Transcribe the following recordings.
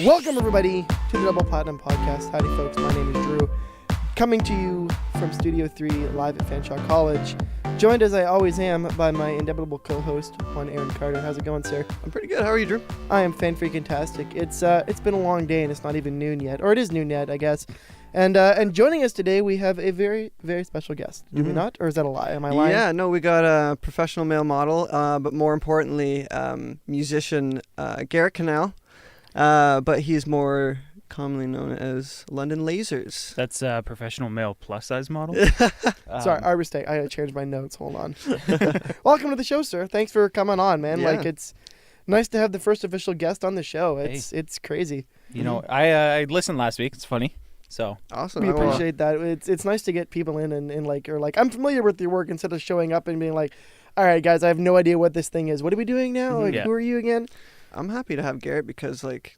Welcome, everybody, to the Double Platinum Podcast. Howdy, folks. My name is Drew, coming to you from Studio 3, live at Fanshawe College, joined as I always am by my indefinable co-host, one Aaron Carter. How's it going, sir? I'm pretty good. How are you, Drew? I am fan-freaking-tastic. It's been a long day, and it's not even noon yet. Or it is noon yet, I guess. And joining us today, we have a very, very special guest. Do we not? Or is that a lie? Am I lying? Yeah, no, we got a professional male model, but more importantly, musician Garrett Canal. But he's more commonly known as London Lasers. That's a professional male plus-size model. Sorry, our mistake. I had to change my notes. Hold on. Welcome to the show, sir. Thanks for coming on, man. Yeah. Like, it's nice to have the first official guest on the show. It's crazy. You know, I listened last week. It's funny. So Awesome. We appreciate that. It's nice to get people in and like, or like, I'm familiar with your work instead of showing up and being like, all right, guys, I have no idea what this thing is. What are we doing now? Like, Yeah. who are you again? I'm happy to have Garrett because, like,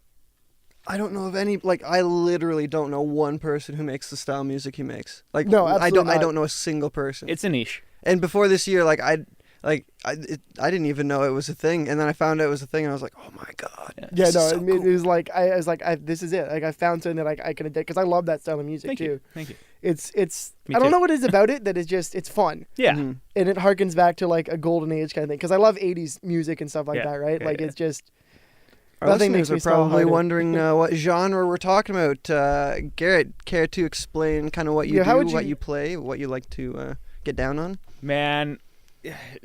I don't know of any, like, I literally don't know one person who makes the style music he makes. Like, No, absolutely I not. don't know a single person. it's a niche. And before this year, like, I didn't even know it was a thing, and then I found out it was a thing, and I was like, oh my god. Yeah, this no, is so it cool. was like, I was like, this is it. Like, I found something that I can adapt because I love that style of music Thank too. you. Thank you. It's Me I don't too. know what it is about it that is just, it's fun. Yeah. Mhm. And it harkens back to like a golden age kind of thing because I love 80s music and stuff like Yeah, that, right? yeah, like yeah. it's just Our nothing listeners makes me are smile probably harder. wondering what genre we're talking about. Garrett, care to explain kind of what you Yeah, how do, would what you- you play, what you like to get down on? Man,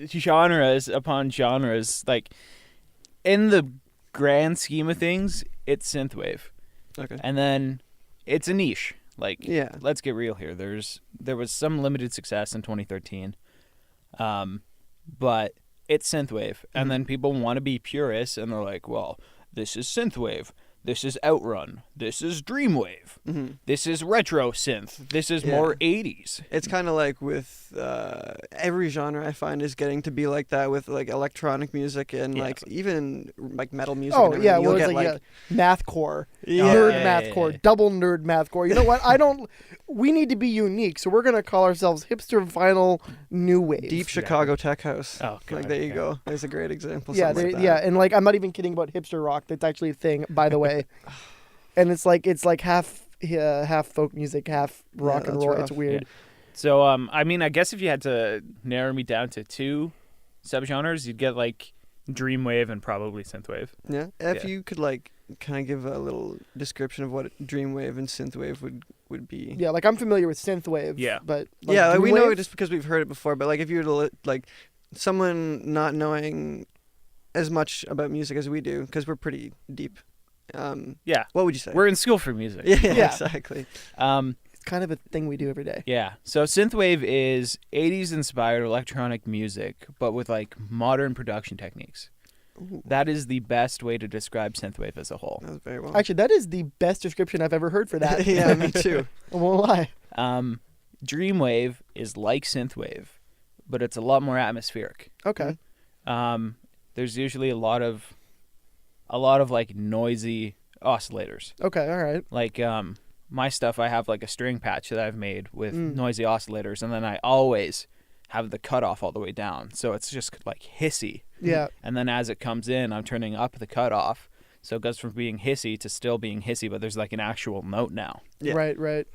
genres upon genres. Like, in the grand scheme of things, it's synthwave. Okay. And then it's a niche. Like, Yeah. let's get real here. There was some limited success in 2013. But it's synthwave. And then people want to be purists, and they're like, well, this is synthwave. This is Outrun. This is Dreamwave. hmm This is retro synth. This is Yeah. more 80s. It's kind of like with every genre I find is getting to be like that with like electronic music and Yeah. like even like metal music. oh and yeah, everything. well You'll it's get like, mathcore, Yeah. nerd Yeah, yeah, mathcore, yeah. double nerd mathcore. You know what? We need to be unique, so we're gonna call ourselves hipster vinyl new wave. deep Chicago tech house. Oh, God, like there you yeah. go. There's a great example. Yeah, something like that. yeah, and like I'm not even kidding about hipster rock. That's actually a thing, by the way. And it's like half folk music, half rock and that's roll. rough. It's weird. So, I mean, I guess if you had to narrow me down to two subgenres, you'd get like Dreamwave and probably synthwave. Yeah. If Yeah. you could like kind of give a little description of what dreamwave and synthwave would be. Yeah, like I'm familiar with synthwave. Yeah. but like, Yeah, like, we know Dreamwave? it just because we've heard it before. But like, if you were to like someone not knowing as much about music as we do, because we're pretty deep. Yeah, What would you say? we're in school for music. yeah, Yeah. exactly. It's kind of a thing we do every day. Yeah. So synthwave is 80s inspired electronic music, but with like modern production techniques. Ooh, That is the best way to describe synthwave as a whole. that was very well. Actually, that is the best description I've ever heard for that. yeah, me too. I won't lie. Dreamwave is like synthwave, but it's a lot more atmospheric. Okay. There's usually a lot of like noisy oscillators. Okay. All right. Like my stuff, I have like a string patch that I've made with Mm. noisy oscillators, and then I always have the cutoff all the way down, so it's just like hissy. Yeah. And then as it comes in, I'm turning up the cutoff, so it goes from being hissy to still being hissy, but there's like an actual note now. Yeah. Right. Right.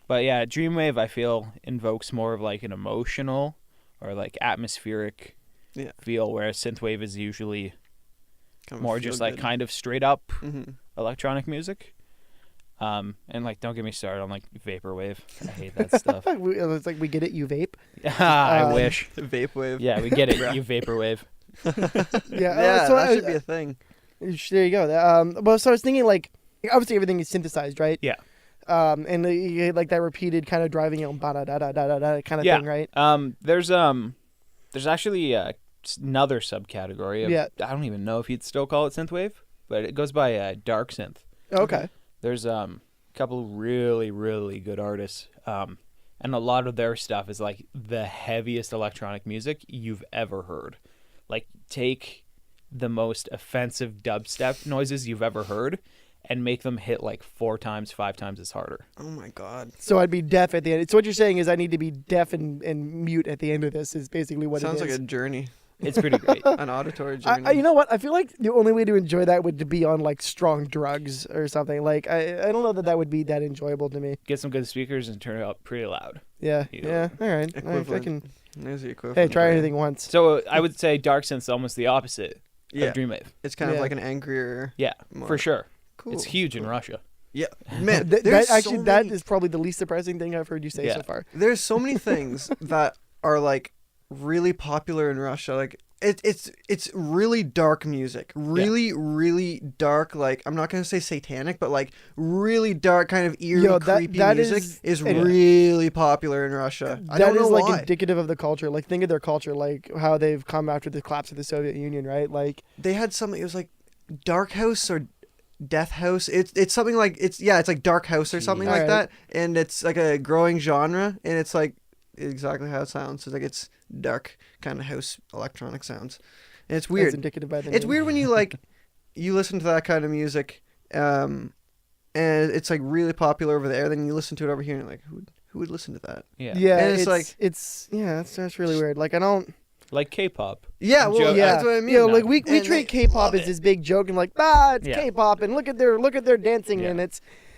But yeah, Dreamwave I feel invokes more of like an emotional or like atmospheric Yeah. feel, whereas synthwave is usually Kind of more just like kind of straight up Mm-hmm. electronic music. And like don't get me started on like vaporwave. I hate that stuff. It's like we get it. You vape. I wish. Vaporwave. Yeah, we get it. You vaporwave. Yeah. Yeah, so that should be a thing. there you go. Well, so I was thinking like obviously everything is synthesized, right? Yeah. And you get, like that repeated kind of driving, ba da da da da da kind of Yeah. thing, right? There's actually another subcategory of, Yeah. I don't even know if you'd still call it synthwave, but it goes by dark synth. Okay. There's a couple really, really good artists, and a lot of their stuff is like the heaviest electronic music you've ever heard. Like, take the most offensive dubstep noises you've ever heard and make them hit like 4 times, 5 times as harder. Oh my god. So I'd be deaf at the end. So what you're saying is I need to be deaf and mute at the end of this is basically what Sounds it like is. a journey. It's pretty great. An auditory journey. You know what? I feel like the only way to enjoy that would be on like strong drugs or something. Like I don't know that would be that enjoyable to me. Get some good speakers and turn it up pretty loud. Yeah, You know. yeah. All right, I Equivalent. can. There's the equivalent. Hey, try for it. anything once. So I would say Dark Synth's almost the opposite Yeah, of Dreamwave. it's kind of Yeah. like an angrier. Yeah, more- for sure. Cool. It's huge in cool. Russia. Yeah, man. That there's actually so that many- is probably the least surprising thing I've heard you say Yeah. so far. There's so many things that are like really popular in Russia. Like it's really dark music, really dark. Like I'm not gonna say satanic, but like really dark, kind of eerie, Yo, that- creepy that music is- is yeah. really popular in Russia. I That don't know is like why. indicative of the culture. Like think of their culture, like how they've come after the collapse of the Soviet Union, right? Like They had something. It was like Dark House or Death House. It's something like it's like Dark House or something like Alright. that, and it's like a growing genre, and it's like exactly how it sounds. It's like it's dark kind of house electronic sounds, and it's that's weird. indicative by the It's name. weird when you like you listen to that kind of music, and it's like really popular over there. Then you listen to it over here, and you're like, who would listen to that? Yeah. Yeah, And it's it's like- it's yeah, that's really weird. Like I don't. Like K-pop. Yeah, well, Joe- Yeah, that's what I mean. You know, like we And treat they K-pop love as it. this big joke and like it's Yeah. K-pop and look at their dancing Yeah. and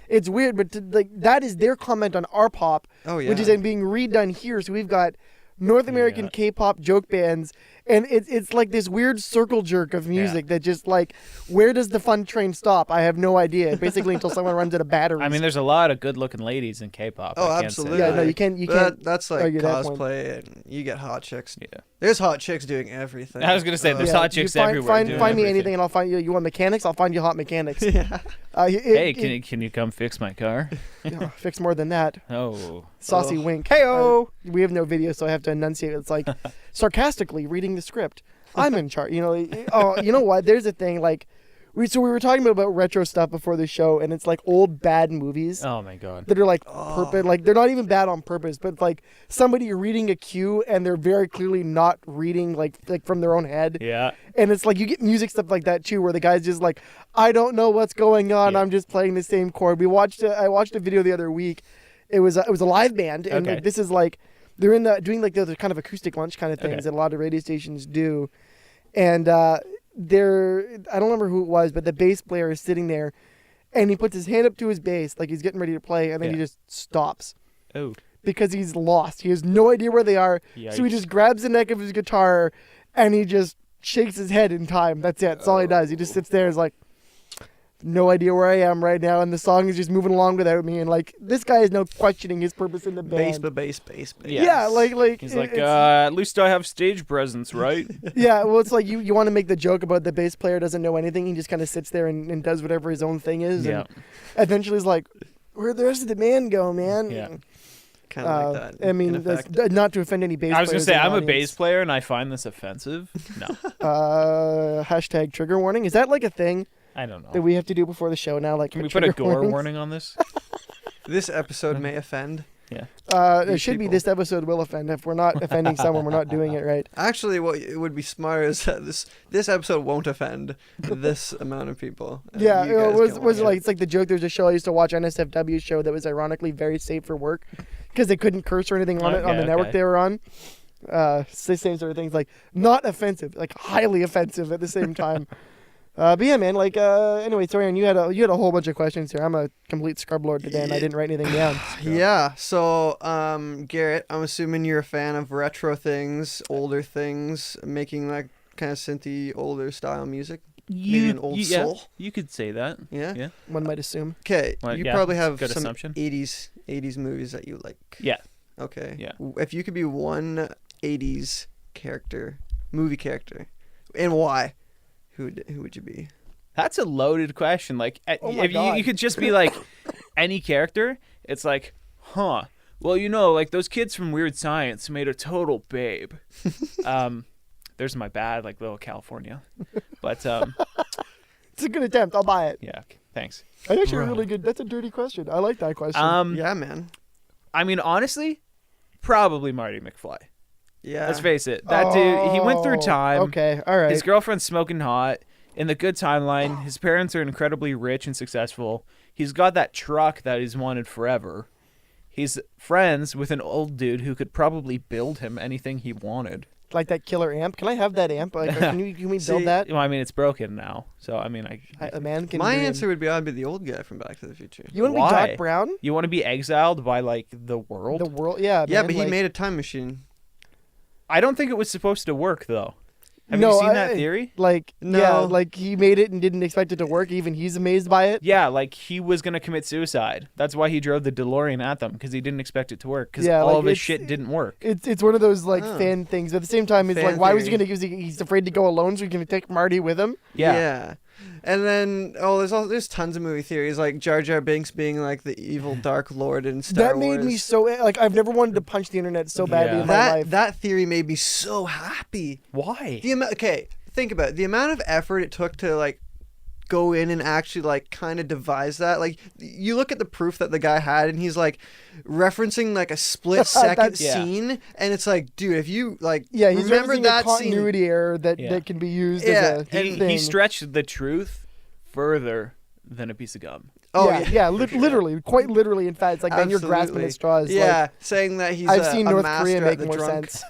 it's weird, but like that is their comment on our pop, Oh yeah, which is then being redone here. So we've got North American Yeah. K-pop joke bands, and it's like this weird circle jerk of music that just like, where does the fun train stop? I have no idea. Basically, until someone runs out of batteries. I mean, there's a lot of good-looking ladies in K-pop. Oh, I can't absolutely. Say yeah, that. no, you can't That's like argue that point. cosplay, and you get hot chicks. Yeah. There's hot chicks doing everything. I was gonna say, there's Uh, hot chicks you find, everywhere Find, doing find me everything. anything, and I'll find you. You want mechanics? I'll find you hot mechanics. yeah. Hey, can you come fix my car? fix more than that? Oh, Saucy Oh. wink. Hey-o! We have no video, so I have to enunciate. It's like sarcastically reading the script. I'm in charge. You know. Oh, you know what? There's a thing like we were talking about retro stuff before the show, and it's like old bad movies oh my God. that are like Oh. purpose. Like they're not even bad on purpose, but like somebody reading a cue and they're very clearly not reading like from their own head. Yeah. And it's like you get music stuff like that too, where the guy's just like, I don't know what's going on. Yeah. I'm just playing the same chord. I watched a video the other week. It was a live band, and Okay. like, this is like they're in doing like the kind of acoustic lunch kind of things Okay. that a lot of radio stations do, and they're I don't remember who it was, but the bass player is sitting there, and he puts his hand up to his bass like he's getting ready to play, and then he Yeah. just stops Oh. because he's lost. He has no idea where they are. So he Yikes. just grabs the neck of his guitar and he just shakes his head in time. That's it. That's all he does. He just sits there and is like, no idea where I am right now. And the song is just moving along without me. And like, this guy is no questioning his purpose in the Bass, band. bass. Yeah. Yeah, like He's like, it's- at least I have stage presence, right? yeah. Well, it's like you want to make the joke about the bass player doesn't know anything. He just kind of sits there and does whatever his own thing is. Yeah. And eventually he's like, where'd the rest of the band go, man? Yeah. Kind of like that. I mean, in that's, effect. not to offend any bass I was gonna players say in the I'm a audience. bass player and I find this offensive. No, Hashtag trigger warning. Is that like a thing I don't that know. we have to do before the show now? Like, Can we put a trigger gore warnings? warning on this? This episode may offend. It these should be people. this episode will offend. If we're not offending someone, we're not doing it right. Actually, what it would be smart is that this episode won't offend this amount of people. and Yeah, you it guys was can was watch like it's like the joke. There's a show I used to watch, NSFW show that was ironically very safe for work because they couldn't curse or anything on it on the Okay, network okay. they were on. Same sort of things, like not offensive, like highly offensive at the same time. But yeah, man. Like anyway, sorry, and you had a whole bunch of questions here. I'm a complete scrub lord today, and I didn't write anything down. Yeah. So, Garrett, I'm assuming you're a fan of retro things, older things, making that kind of synthy, older style music. Maybe an old yeah, soul. you could say that. Yeah. Yeah. One might assume. Okay. Well, you yeah, probably that's a have good some assumption. 80s movies that you like. Yeah. Okay. Yeah. If you could be one 80s movie character, and why, who would you be? That's a loaded question. Like, Oh my if God. you could just be like any character, it's like, huh? Well, like those kids from Weird Science made a total babe. There's my bad, like little California, but It's a good attempt. I'll buy it. yeah. Thanks. That's actually a really good. That's a dirty question. I like that question. Yeah, man. I mean, honestly, probably Marty McFly. Yeah. Let's face it. That dude, he went through Oh, time. Okay, all right. His girlfriend's smoking hot. In the good timeline, his parents are incredibly rich and successful. He's got that truck that he's wanted forever. He's friends with an old dude who could probably build him anything he wanted. like that killer amp. Can I have that amp? Like, can we build See, that? Well, I mean, it's broken now, so I mean, A man can. My dream. answer would be I'd be the old guy from Back to the Future. You want to be Why? Doc Brown? you want to be exiled by like the world. The world, yeah. Yeah, man, but he like- made a time machine. I don't think it was supposed to work though. Have No, you seen I- that theory? Like, No. yeah, like he made it and didn't expect it to work. Even he's amazed by it. Yeah, like he was gonna commit suicide. That's why he drove the DeLorean at them because he didn't expect it to work because Yeah, all like, of his it's- shit didn't work. It's one of those like Oh. fan things. But at the same time, it's Fan like, why was he theory. gonna? He's afraid to go alone, so he's gonna take Marty with him. Yeah. And then there's tons of movie theories like Jar Jar Binks being like the evil Dark Lord in Star That made Wars. me so like I've never wanted to punch the internet so badly Yeah. in my that life. that theory made me so happy. Why? Okay, think about it. The amount of effort it took to like go in and actually like kind of devise that. Like you look at the proof that the guy had and he's like referencing like a split second That's- Yeah. scene and it's like, dude, if you like Yeah, he's remember referencing that a continuity error that, Yeah. that can be used Yeah, as a He, thing. he stretched the truth further than a piece of gum. Oh yeah, yeah. literally, quite literally. In fact, it's like man, you're grasping Absolutely. at straws. Yeah, like, saying that he's I've seen a North master Korea at make the more drunk, sense.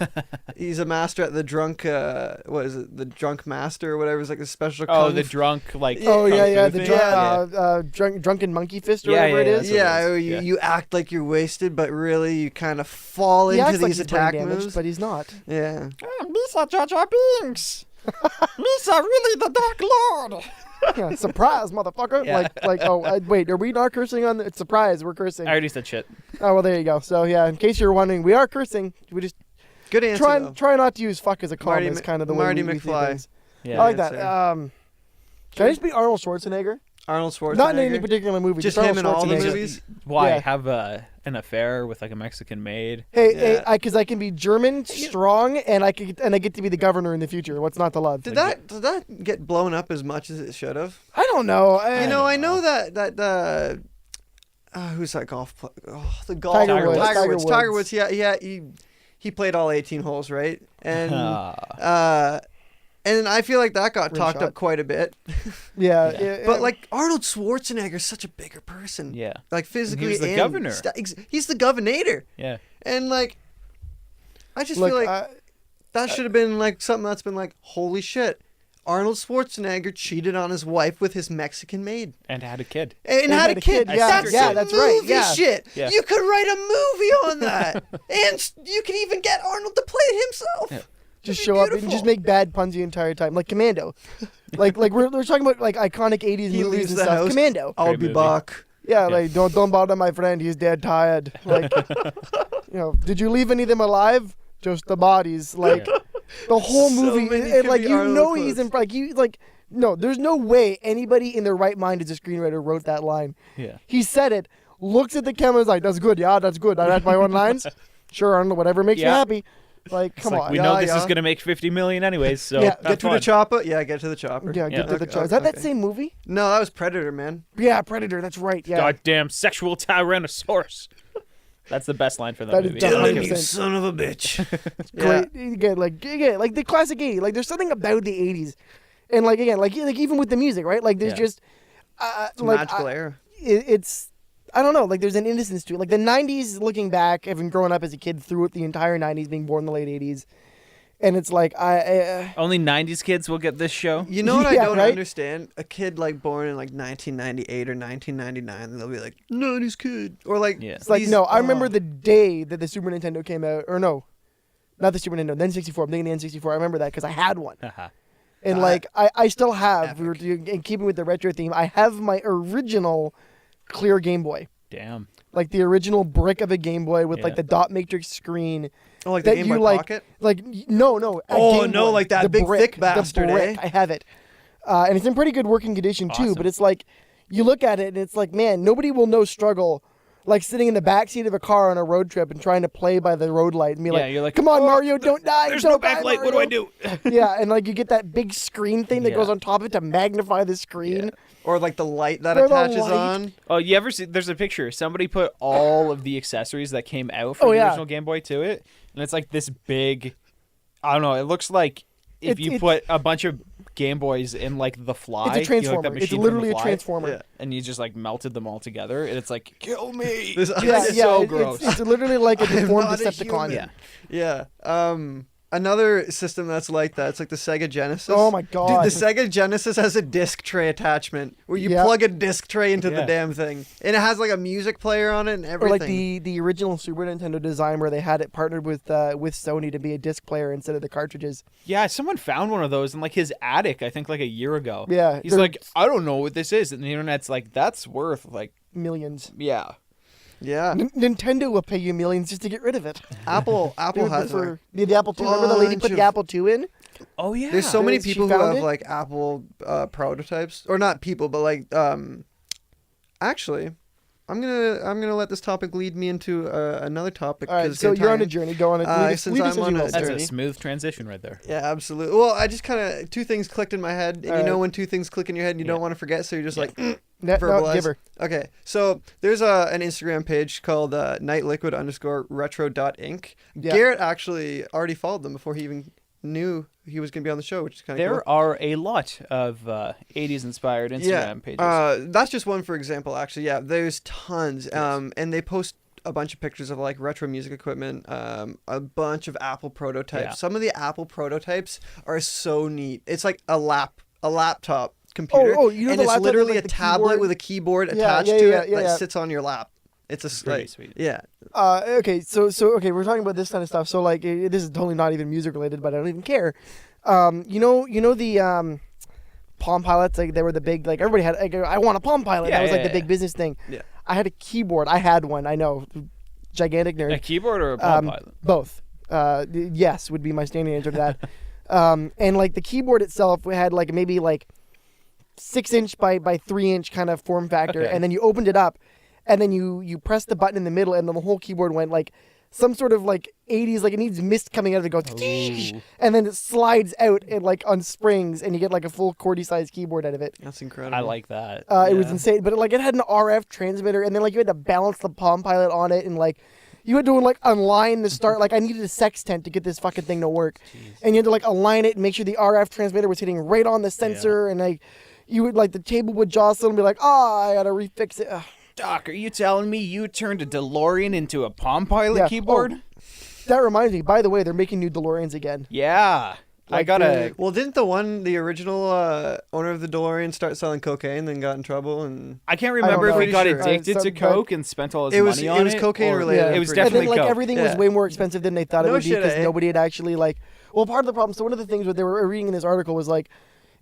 He's a master at the drunk what is it, the drunk master or whatever, is like a special Oh, kung the fu- drunk like. Oh kung yeah, fu yeah, the thing? drunken monkey fist or Yeah, whatever yeah, it yeah, is. that's what it Yeah, is. you, Yeah. you act like you're wasted, but really you kind of fall He into acts like these he's brain attack damaged, moves. but he's not. Yeah. Misa Jar Jar Binks. Misa really the Dark Lord. Yeah, surprise, motherfucker! Yeah. Wait, are we not cursing on the? It's surprise, we're cursing. I already said shit. Oh well, there you go. So yeah, in case you're wondering, we are cursing. We just Good answer. though. try not to use fuck as a comma. Marty Is M- kind of the Marty way we see McFly. things. Yeah. I like Good that. answer. Can I just be Arnold Schwarzenegger? Arnold Schwarzenegger. Not in any particular movie. Just Arnold him in all the Schwarzenegger. movies? Why Yeah. have an affair with like a Mexican maid? Hey, Yeah. because I can be German, strong, and I get to be the governor in the future. What's not to love? Did that get blown up as much as it should have? I don't know. You know, I know know. that who's that golf player? Oh, the golf Tiger Woods. Tiger Woods. Yeah. He played all 18 holes, right? And and I feel like that got Rim talked shot. up quite a bit. Yeah, Yeah. yeah, But like Arnold Schwarzenegger's such a bigger person. yeah. Like physically, was the and governor. He's the governor, Yeah. and like, I just look, feel like that should have been like something that's been like, holy shit, Arnold Schwarzenegger cheated on his wife with his Mexican maid And had a kid. and had a kid. Yeah, That's yeah, some that's movie right. Yeah. shit. Yeah. You could write a movie on that, and you could even get Arnold to play it himself. Yeah. just It'd be show up and beautiful. just make bad puns the entire time, like Commando. like we're talking about like iconic '80s He movies leaves and the stuff. house. Commando. I'll Great be movie. back. Yeah, like don't bother my friend. He's dead tired. Like, did you leave any of them alive? Just the bodies. Like the whole So movie, many and could like be you Arnold know he's quotes. in like you like. No, there's no way anybody in their right mind as a screenwriter wrote that line. Yeah. He said it, looks at the camera, is like, "That's good, yeah, that's good. I write my own lines. Sure, Arnold, whatever makes you Yeah. happy." Like, It's come like, on. we Yeah, know this is yeah. gonna make 50 million anyways, so Yeah, have Get to fun. the chopper. Yeah, get to the chopper. Yeah, Yeah. get to the Okay, chart. Is that okay. same movie? No, that was Predator, man. Yeah, Predator. That's right. Yeah. Goddamn sexual Tyrannosaurus. That's the best line for that That is movie. dumb. I don't 100%. care. son of a bitch. Great. Again, like the classic '80s. Like, there's something about the '80s, and like again, like even with the music, right? Like, there's Yeah. just It's a like magical era. it's. I don't know. Like, there's an innocence to it. Like the '90s, looking back, having grown up as a kid through it, the entire '90s, being born in the late '80s, and it's like Only 90s kids will get this show. You know what I Yeah, don't right? understand? A kid like born in like 1998 or 1999, they'll be like, "90s kid," or like, Yeah. It's like, these- no, I remember oh. the day that the Super Nintendo came out, or no, not the Super Nintendo, the N64. I'm thinking the N64. I remember that because I had one, Haha. and Uh, like I still have. epic. We were in keeping with the retro theme. I have my original clear Game Boy, Damn. like the original brick of a Game Boy with like Yeah. the dot matrix screen. oh, like that the Game you Boy like- Pocket. Like no, a Oh, Game no, Boy, like that the big, brick, thick bastard, The brick, eh? I have it, and it's in pretty good working condition too. Awesome. But it's like you look at it and it's like, man, nobody will know struggle. Like sitting in the back seat of a car on a road trip and trying to play by the road light and be Yeah, like, you're like, "Come on, "Oh, Mario, don't die! There's don't no die, backlight. What do I Mario." do? Yeah, and like you get that big screen thing that Yeah. goes on top of it to magnify the screen. Or like the light that Or the attaches light. on. Oh, you ever see? There's a picture. Somebody put all of the accessories that came out from Oh, the yeah. original Game Boy to it, and it's like this big. I don't know. It looks like if you It's- put a bunch of Game Boys in like the Fly. It's a you know, like transformer. that It's machine from literally The a Fly, transformer. Yeah. and you just like melted them all together, and it's like kill me. This- Yeah, It's yeah, so it- gross. it's literally like a I am deformed not a Decepticon. human. Yeah. Yeah. Another system that's like that, it's like the Sega Genesis. Oh my god. Dude, the Sega Genesis has a disc tray attachment where you Yeah. plug a disc tray into the Yeah. damn thing. And it has like a music player on it and Or everything. like the original Super Nintendo design where they had it partnered with Sony to be a disc player instead of the cartridges. Yeah, someone found one of those in like his attic, I think like a year ago. Yeah, He's they're like, I don't know what this is. And the internet's like, that's worth like, millions. yeah. Yeah. Nintendo will pay you millions just to get rid of it. Apple They would has prefer- the Apple II. Remember the lady bunch put of- the Apple II in? Oh, yeah. There's so many She people who found have it? like Apple prototypes, or not people, but like actually, I'm gonna let this topic lead me into another topic. All right, 'cause it's so gonna you're tie on a in. journey. Go on. Since lead us I'm as on you a will, That's sir. a smooth transition right there. Yeah, absolutely. Well, I just kind of two things clicked in my head, and All you right. know when two things click in your head, and you Yeah. don't want to forget, so you're just like. No, verbalize. give her. Okay, so there's an Instagram page called nightliquid_retro.inc. Yeah. Garrett actually already followed them before he even knew he was going to be on the show, which is kind of cool. There are a lot of 80s inspired Instagram pages. That's just one for example, actually. Yeah, there's tons. And they post a bunch of pictures of like retro music equipment, a bunch of Apple prototypes. Yeah. Some of the Apple prototypes are so neat. It's like a laptop computer. Oh, you know and the it's laptop with, literally like, a the tablet keyboard? with a keyboard Yeah, attached yeah, to yeah, it yeah, that yeah. sits on your lap. It's Pretty like, sweet. yeah. Okay, so okay, we're talking about this kind of stuff. So like, this is totally not even music related, but I don't even care. You know the Palm Pilots, like they were the big, like everybody had. Like, I want a Palm Pilot. Yeah, That was like yeah, the big yeah. business thing. Yeah. I had a keyboard. I had one. I know, gigantic nerd. A keyboard or a Palm Pilot? Both. Yes would be my standing answer to that. And like the keyboard itself had like maybe like 6-inch by 3-inch kind of form factor, Okay. and then you opened it up, and then you press the button in the middle, and then the whole keyboard went like some sort of like 80s, like it needs mist coming out of it, goes, Ooh. and then it slides out and like on springs, and you get like a full QWERTY sized keyboard out of it. That's incredible. I like that. It was Yeah. insane, but it had an RF transmitter, and then like you had to balance the Palm Pilot on it, and like you had to like align the start. Like I needed a sextant to get this fucking thing to work, and you had to like align it and make sure the RF transmitter was hitting right on the sensor, and like you would like the table would jostle and be like, I gotta refix it. Ugh. Doc, are you telling me you turned a DeLorean into a Palm Pilot Yeah. keyboard? Oh, that reminds me. By the way, they're making new DeLoreans again. Yeah. I Like gotta. Well, didn't the original owner of the DeLorean start selling cocaine, then got in trouble, and I can't I remember don't if he know. got Sure. addicted to But- coke and spent all his It was- money it on was it. cocaine or- related, It was I'm pretty And then definitely like coke. everything was Yeah. way more expensive than they thought it No would be shit, because eh? nobody had actually like. Well, part of the problem. So one of the things that they were reading in this article was like,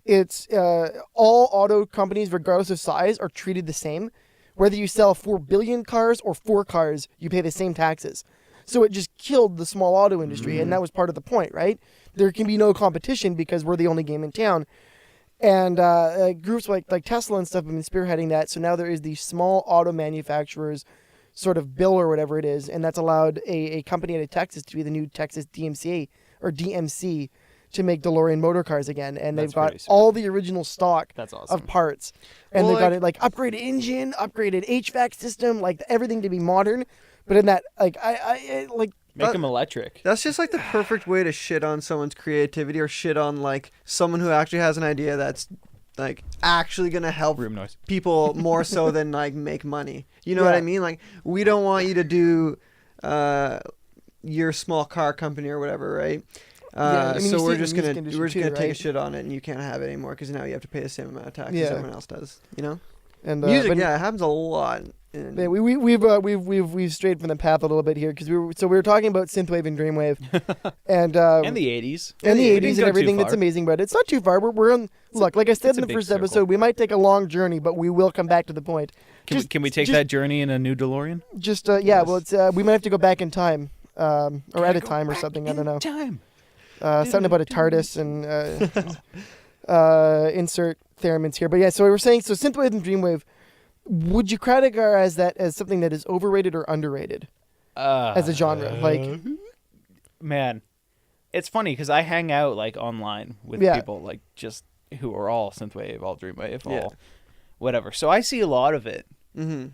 it's all auto companies, regardless of size, are treated the same. Whether you sell 4 billion cars or 4 cars, you pay the same taxes. So it just killed the small auto industry, and that was part of the point, right? There can be no competition because we're the only game in town. And groups like Tesla and stuff have been spearheading that. So now there is the small auto manufacturers sort of bill or whatever it is, and that's allowed a company out of Texas to be the new Texas DMCA or DMC to make DeLorean motor cars again. And they've That's got pretty sweet. all the original stock That's awesome. of parts. And Well, they've got it like upgraded engine, upgraded HVAC system, like everything to be modern. But in that, like, I like, Make them electric. that's just like the perfect way to shit on someone's creativity or shit on like someone who actually has an idea that's like actually gonna help Room noise. people more so than like make money. You know what Yeah. I mean? Like we don't want you to do your small car company or whatever, right? Yeah, I mean, you so see we're it in just the gonna music industry we're just too, gonna take a right? shit on it, and you can't have it anymore because now you have to pay the same amount of taxes Yeah. everyone else does. You know, and music, but- yeah, it happens a lot. in- Yeah, we've strayed from the path a little bit here because we were talking about synthwave and dreamwave, and And the 80s. and the We 80s didn't and go too everything that's far. amazing, but it's not too far. We're on. Look, like I said it's in a the big first circle. episode, we might take a long journey, but we will come back to the point. Can we take just- that journey in a new DeLorean? Just yeah, Yes. well, it's we might have to go back in time, or at a time or something. I don't know. Time. Something about a TARDIS and insert theremins here. But yeah, so we were saying so synthwave and dreamwave. Would you categorize that as something that is overrated or underrated as a genre? Like, Man, it's funny because I hang out like online with Yeah. people like just who are all synthwave, all dreamwave, Yeah. all whatever. So I see a lot of it. Mhm.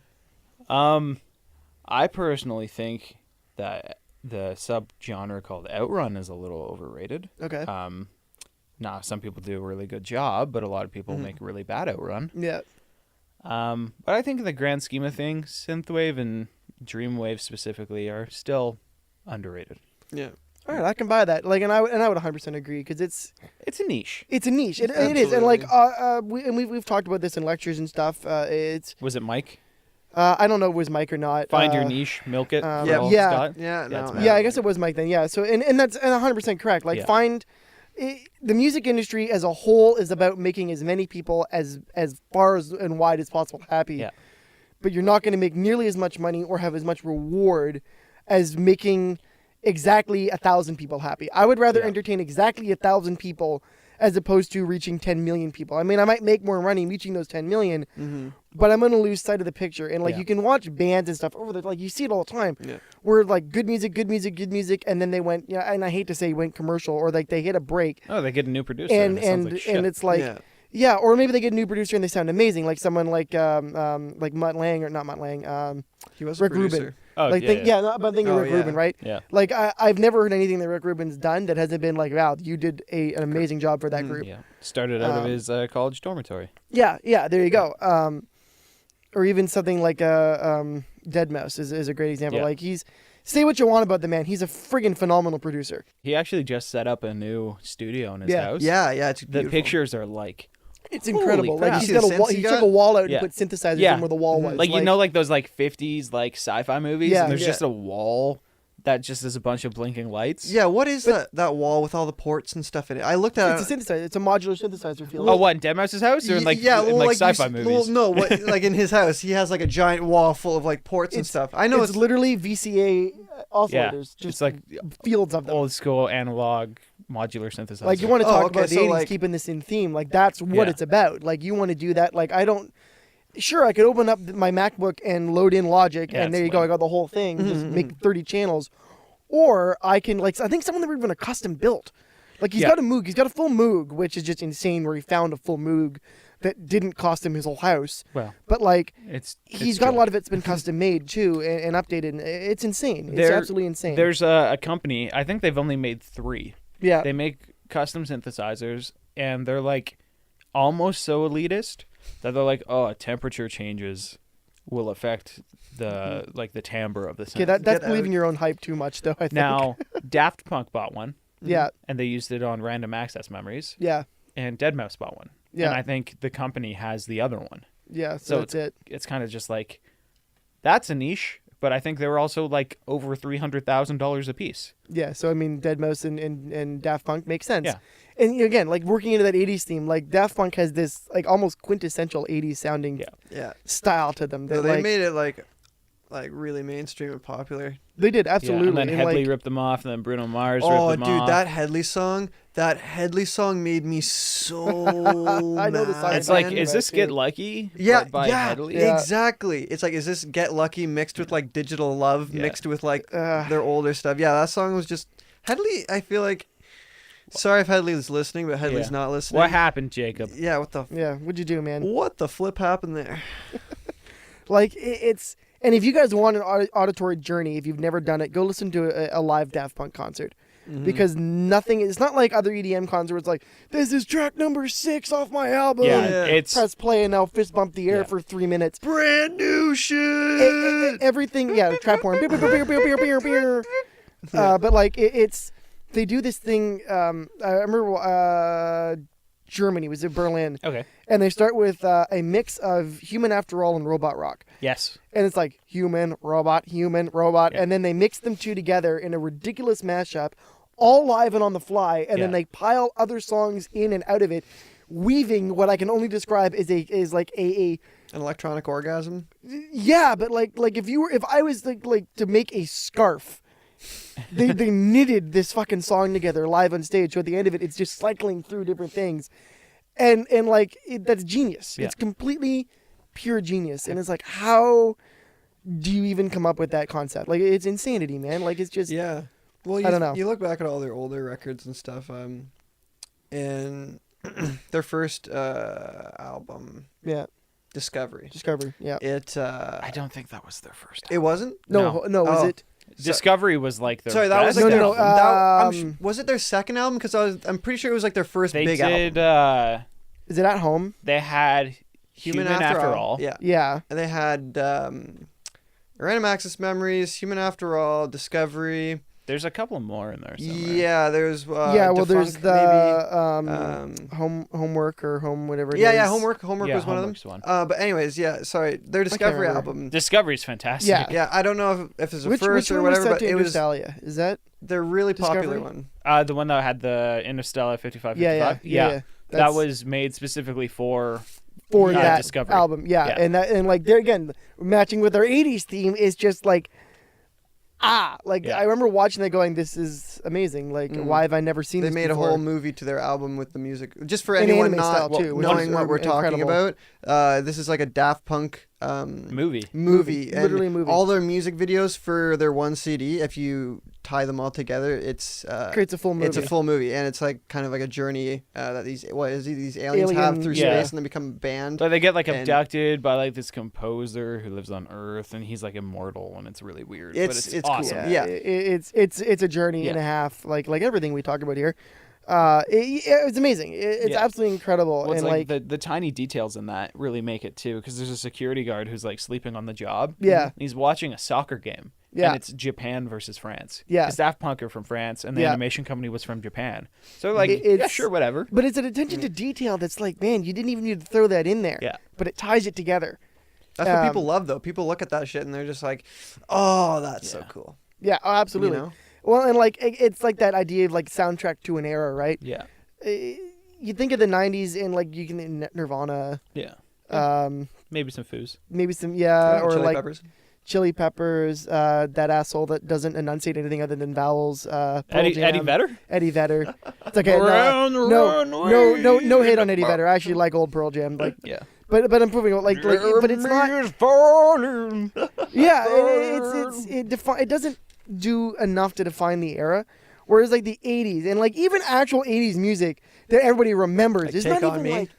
I personally think that the subgenre called outrun is a little overrated. okay, Now some people do a really good job, but a lot of people make a really bad outrun. yeah, But I think in the grand scheme of things, synthwave and dreamwave specifically are still underrated. Yeah. All right, I can buy that. Like, and I would 100% agree because it's a niche. a niche. It is, and like Absolutely. we've talked about this in lectures and stuff. It's Was it Mike? I don't know if it was Mike or not. Find your niche, milk it. yeah, Earl yeah. Scott? Yeah, Yeah, no. it's Yeah, I guess it was Mike then. Yeah, so and that's 100% correct. Like, Yeah. find the music industry as a whole is about making as many people as far as and wide as possible happy. Yeah. But you're not going to make nearly as much money or have as much reward as making exactly 1,000 people happy. I would rather Yeah. entertain exactly 1,000 people as opposed to reaching 10 million people. I mean, I might make more money reaching those 10 million, but I'm going to lose sight of the picture. And like, Yeah. you can watch bands and stuff over there, like you see it all the time, Yeah. where like good music, and then they went, and I hate to say went commercial, or like they hit a break, Oh, they get a new producer. and it sounds like shit. and it's like, Yeah. yeah, or maybe they get a new producer and they sound amazing, like someone like Mutt Lang, or not Mutt Lang, He was a Rick Rubin. producer. oh, like no, but I'm thinking Oh, Rick yeah. Rubin, right? Yeah. Like I've never heard anything that Rick Rubin's done that hasn't been like, wow, you did an amazing job for that group. Yeah. Started out of Um, his college dormitory. Yeah, there you go. Or even something like Deadmau5 is a great example. Yeah. Like, say what you want about the man, he's a friggin' phenomenal producer. He actually just set up a new studio in his Yeah. house. Yeah, it's The beautiful. pictures are like, It's Holy incredible. crap. Like, You he's see got the a wall, synths he he took got? a wall out Yeah. and put synthesizers Yeah. in where the wall was. like you know, like those like 50s like sci-fi movies, Yeah. and there's Yeah. just a wall that just is a bunch of blinking lights. Yeah, what is that wall with all the ports and stuff in it? I looked at it's a synthesizer. It's a modular synthesizer field. Oh, what, in Deadmau5's house, or in like yeah, in well, like like sci-fi you, movies? Well, no, what, like in his house, he has like a giant wall full of like ports and stuff. I know it's literally VCA oscillators, Yeah, just it's like fields of them. old school analog modular synthesizer. Like, you want to Oh, talk okay, about the so, 80s like- keeping this in theme. Like, that's what Yeah. it's about. Like, you want to do that. Like, I don't. Sure, I could open up my MacBook and load in Logic, Yeah, and there it's you go. I lame. got the whole thing. Mm-hmm, Just make 30 channels. Or I can, like, I think some of them are even a custom built. Like, he's Yeah. got a Moog. He's got a full Moog, which is just insane, where he found a full Moog that didn't cost him his whole house. well, But, like, it's he's got a lot of it's been custom made, too, and updated. And it's insane. It's There- absolutely insane. There's a company. I think they've only made 3. yeah. They make custom synthesizers, and they're like almost so elitist that they're like, oh, temperature changes will affect the like the timbre of the synth. Okay, that's Get believing out. your own hype too much, though, I think. Now, Daft Punk bought one, Yeah, and they used it on Random Access Memories, yeah, and Deadmau5 bought one. Yeah. And I think the company has the other one. yeah. So So that's it. It's kind of just like, that's a niche, but I think they were also like over $300,000 a piece. Yeah, so I mean, Deadmau5 and Daft Punk makes sense. Yeah. And again, like working into that 80s theme, like Daft Punk has this like almost quintessential 80s sounding Yeah. yeah. style to them. No, That, they like, made it like really mainstream and popular. they did, Yeah, absolutely. and then And, Headley like, ripped them off, and then Bruno Mars Oh, ripped them dude, off. that Headley song made me so I know the song. mad, It's like, Band is about this it, Get too. Lucky? Yeah, by yeah, Headley? Yeah. exactly. It's like, is this Get Lucky mixed with like Digital Love Yeah. mixed with like Uh, their older stuff? Yeah, that song was just Headley. I feel like, sorry if Headley's listening, but Headley's Yeah. not listening. What happened, Jacob? Yeah, yeah, what'd you do, man? what the flip happened there? Like, it's. And if you guys want an auditory journey, if you've never done it, go listen to a live Daft Punk concert. Mm-hmm. Because nothing, it's not like other EDM concerts where it's like, this is track number 6 off my album. Yeah, Yeah. it's Press play and now fist bump the air Yeah. for 3 minutes. Brand new shit. Everything, yeah, trap horn. Beer, beer, beer, beer, beer, beer, beer. But like it's, they do this thing. I remember Germany was in Berlin, okay. and they start with a mix of Human After All and Robot Rock, Yes. and it's like human, robot, Yeah. and then they mix them two together in a ridiculous mashup, all live and on the fly, and then Yeah. they pile other songs in and out of it, weaving what I can only describe as like a An electronic orgasm. yeah, but like if I was like to make a scarf, they knitted this fucking song together live on stage. So at the end of it, it's just cycling through different things, and like that's genius. Yeah. It's completely pure genius, and it's like, how do you even come up with that concept? Like, it's insanity, man. Like, it's just Yeah. Well, you, I don't know. You look back at all their older records and stuff, and their first album, yeah, Discovery. Discovery. Yeah, It I don't think that was their first. it wasn't. no, was Oh. it? Discovery was like their Sorry, that was best like No, their, no, no, album. was it their second album? Because I'm pretty sure it was like their first They big did. album. Is it At Home? They had Human After All. Yeah. Yeah, And they had Random Access Memories, Human After All, Discovery. There's a couple more in there somewhere. Yeah, there's yeah, well, there's Defunct, the maybe. homework or home whatever. It Yeah, is. yeah, homework was one of them. Homework's one. But anyways, yeah, sorry, their Discovery remember. album. Discovery's fantastic. Yeah. Yeah, I don't know if it's a Which first or one was whatever, set but to it was Interstellia? Is that the really popular Discovery? one. The one that had the Interstellar 5555. yeah. That That's was made specifically for for yeah, that Discovery. album. Yeah. Yeah. And like there again, matching with our 80s theme is just like like Yeah. I remember watching that going, this is amazing. Like why have I never seen They this made before? a whole movie to their album with the music, just for In anyone anime style, not too, which knowing is what we're talking incredible. about. This is like a Daft Punk movie. movie, and Literally a movie. all their music videos for their one CD. If you tie them all together, it's Creates a full movie. It's a full movie, and it's like kind of like a journey that these aliens have through yeah. space, and then become a band. But they get like And- abducted by like this composer who lives on Earth, and he's like immortal, and it's really weird. But It's cool. awesome. Yeah. It's a journey and a half, like everything we talk about here. It's amazing. It's Yeah. absolutely incredible. Well, it's and like the tiny details in that really make it too, because there's a security guard who's like sleeping on the job. Yeah. And he's watching a soccer game. Yeah. And it's Japan versus France. Yeah. Because Daft Punk are from France, and the Yeah. animation company was from Japan. So like, yeah, It's- sure, whatever. but it's an attention to detail that's like, man, you didn't even need to throw that in there. Yeah. But it ties it together. That's what people love, though. People look at that shit and they're just like, "Oh, that's so Yeah. cool." Yeah, oh, absolutely. You know? Well, and like it's like that idea of like soundtrack to an era, right? Yeah. You think of the '90s and like you can Nirvana, Yeah. Maybe some foos. maybe some or Chili like Peppers. Chili Peppers, that asshole that doesn't enunciate anything other than vowels. Pearl Eddie Jam, Vedder? Eddie Vedder. It's okay. Run, run, No hate on Eddie Vedder. I actually like old Pearl Jam. Like, Yeah. but I'm proving it. Like, but it's not. Yeah, it doesn't do enough to define the era. Whereas like the '80s and like even actual '80s music that everybody remembers Like is Take not On even Me? like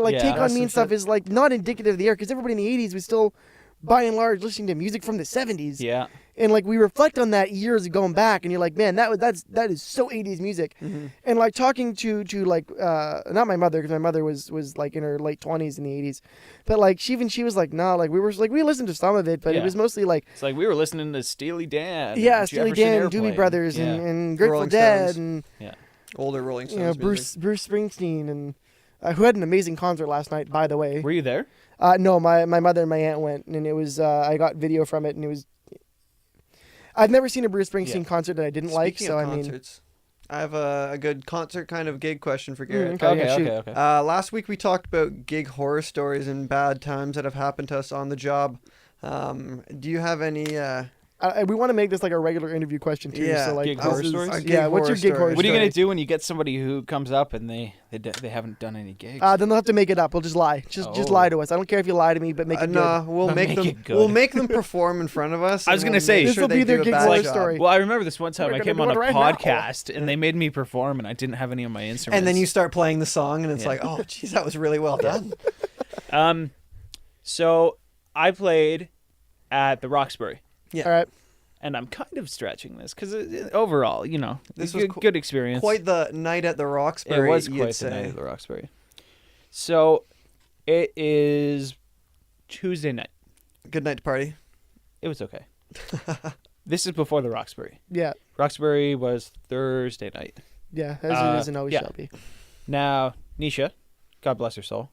like Yeah. Take On That's Me and some stuff is like not indicative of the era because everybody in the '80s was still by and large listening to music from the '70s. Yeah. And like we reflect on that years going back, and you're like, man, that is so '80s music. Mm-hmm. And like talking to like not my mother because my mother was like in her late 20s in the '80s, but like she was like, nah, like we listened to some of it, but it Yeah. was mostly like It's like we were listening to Steely Dan. yeah, and Steely Jefferson Dan, Airplane. Doobie Brothers, Yeah. and Grateful Rolling Dead, Stones. and Older Rolling Stones. you know Bruce Springsteen, and who had an amazing concert last night, by the way. Were you there? No, my mother and my aunt went, and it was I got video from it, and it was. I've never seen a Bruce Springsteen Yeah. concert that I didn't like, Speaking so of I mean, concerts, I have a good concert kind of gig question for Garrett. Okay, yeah, shoot. Okay. Last week we talked about gig horror stories and bad times that have happened to us on the job. Do you have any? we want to make this like a regular interview question too. Yeah, so like gig this horror is- stories? A gig Yeah, what's your horror gig horror story. What are you story? gonna do when you get somebody who comes up and they haven't done any gigs? Then they'll have to make it up. We'll just lie. Just Oh. lie to us. I don't care if you lie to me, but make it Nah, good. we'll But make make them. it good. We'll make them perform in front of us. I was and gonna we'll say- make This sure will they be their do a gig bad horror job. story. Well, I remember this one time We're I gonna came do on it a right now. podcast and they made me perform and I didn't have any of my instruments. And then you start playing the song, and it's Yeah. like, oh, geez, that was really well done. So I played at the Roxbury, Yeah. All right. and I'm kind of stretching this because overall, This good, was good experience. Quite the night at the Roxbury. It was you'd quite the say. night at the Roxbury. So it is Tuesday night. Good night to party. It was okay. This is before the Roxbury. Yeah. Roxbury was Thursday night. Yeah. As it is and always yeah. shall be. Now, Nisha, God bless her soul,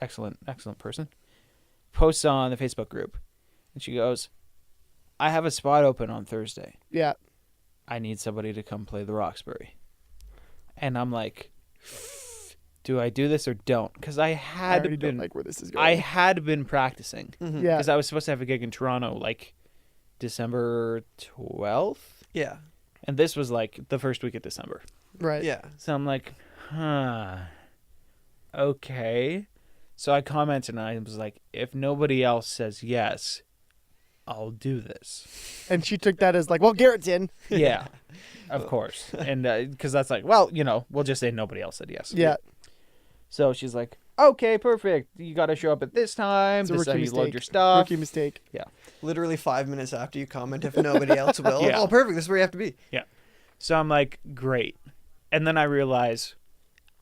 excellent person, posts on the Facebook group, and she goes, I have a spot open on Thursday. Yeah. I need somebody to come play the Roxbury. And I'm like, do I do this or don't? Because I I had already been don't like where this is going. I had been practicing Mhm. Yeah. because I was supposed to have a gig in Toronto like December 12th, Yeah. and this was like the first week of December. Right. Yeah. So I'm like, okay. So I commented and I was like, if nobody else says yes, I'll do this. And she took that as like, well, Garrett's in. Yeah, of course. And because that's like, well, we'll just say nobody else said yes. Yeah. So she's like, okay, perfect. You got to show up at this time. It's a This is how rookie you load mistake. your stuff. Rookie mistake. Literally 5 minutes after you comment, if nobody else will. Yeah. Oh, perfect. This is where you have to be. So I'm like, great. And then I realize,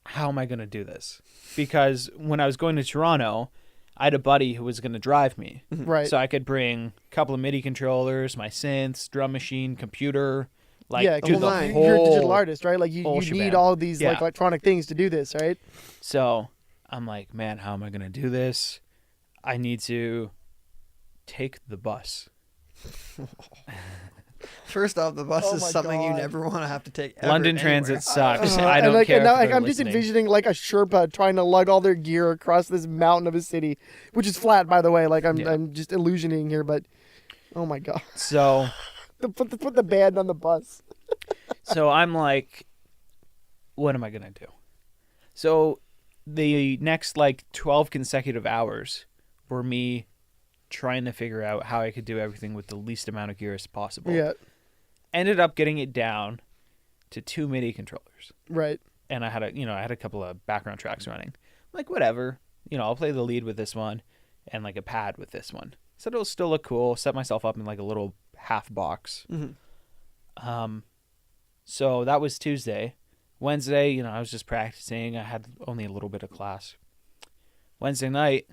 how am I going to do this? Because when I was going to Toronto, I had a buddy who was going to drive me. Right. So I could bring a couple of MIDI controllers, my synths, drum machine, computer, like yeah, do the nice. you're a digital whole. artist, right? Like you whole need shebang. all of these like Yeah. electronic things to do this, right? So I'm like, man, how am I going to do this? I need to take the bus. First off, the bus Oh is my something you God. never want to have to take. Ever, London anywhere. Transit sucks. Uh-huh. I don't and like, care. and now, if like, they're I'm just listening. envisioning like a Sherpa trying to lug all their gear across this mountain of a city, which is flat, by the way. Like Yeah. I'm just illusioning here, but oh my god, So put the band on the bus. So I'm like, what am I going to do? So the next like 12 consecutive hours were me trying to figure out how I could do everything with the least amount of gear as possible. Yeah, Ended up getting it down to 2 MIDI controllers. right. And I had a couple of background tracks running. I'm like, whatever. I'll play the lead with this one and like a pad with this one. So it'll still look cool. Set myself up in like a little half box. Mhm. So that was Tuesday. Wednesday, I was just practicing. I had only a little bit of class. Wednesday night,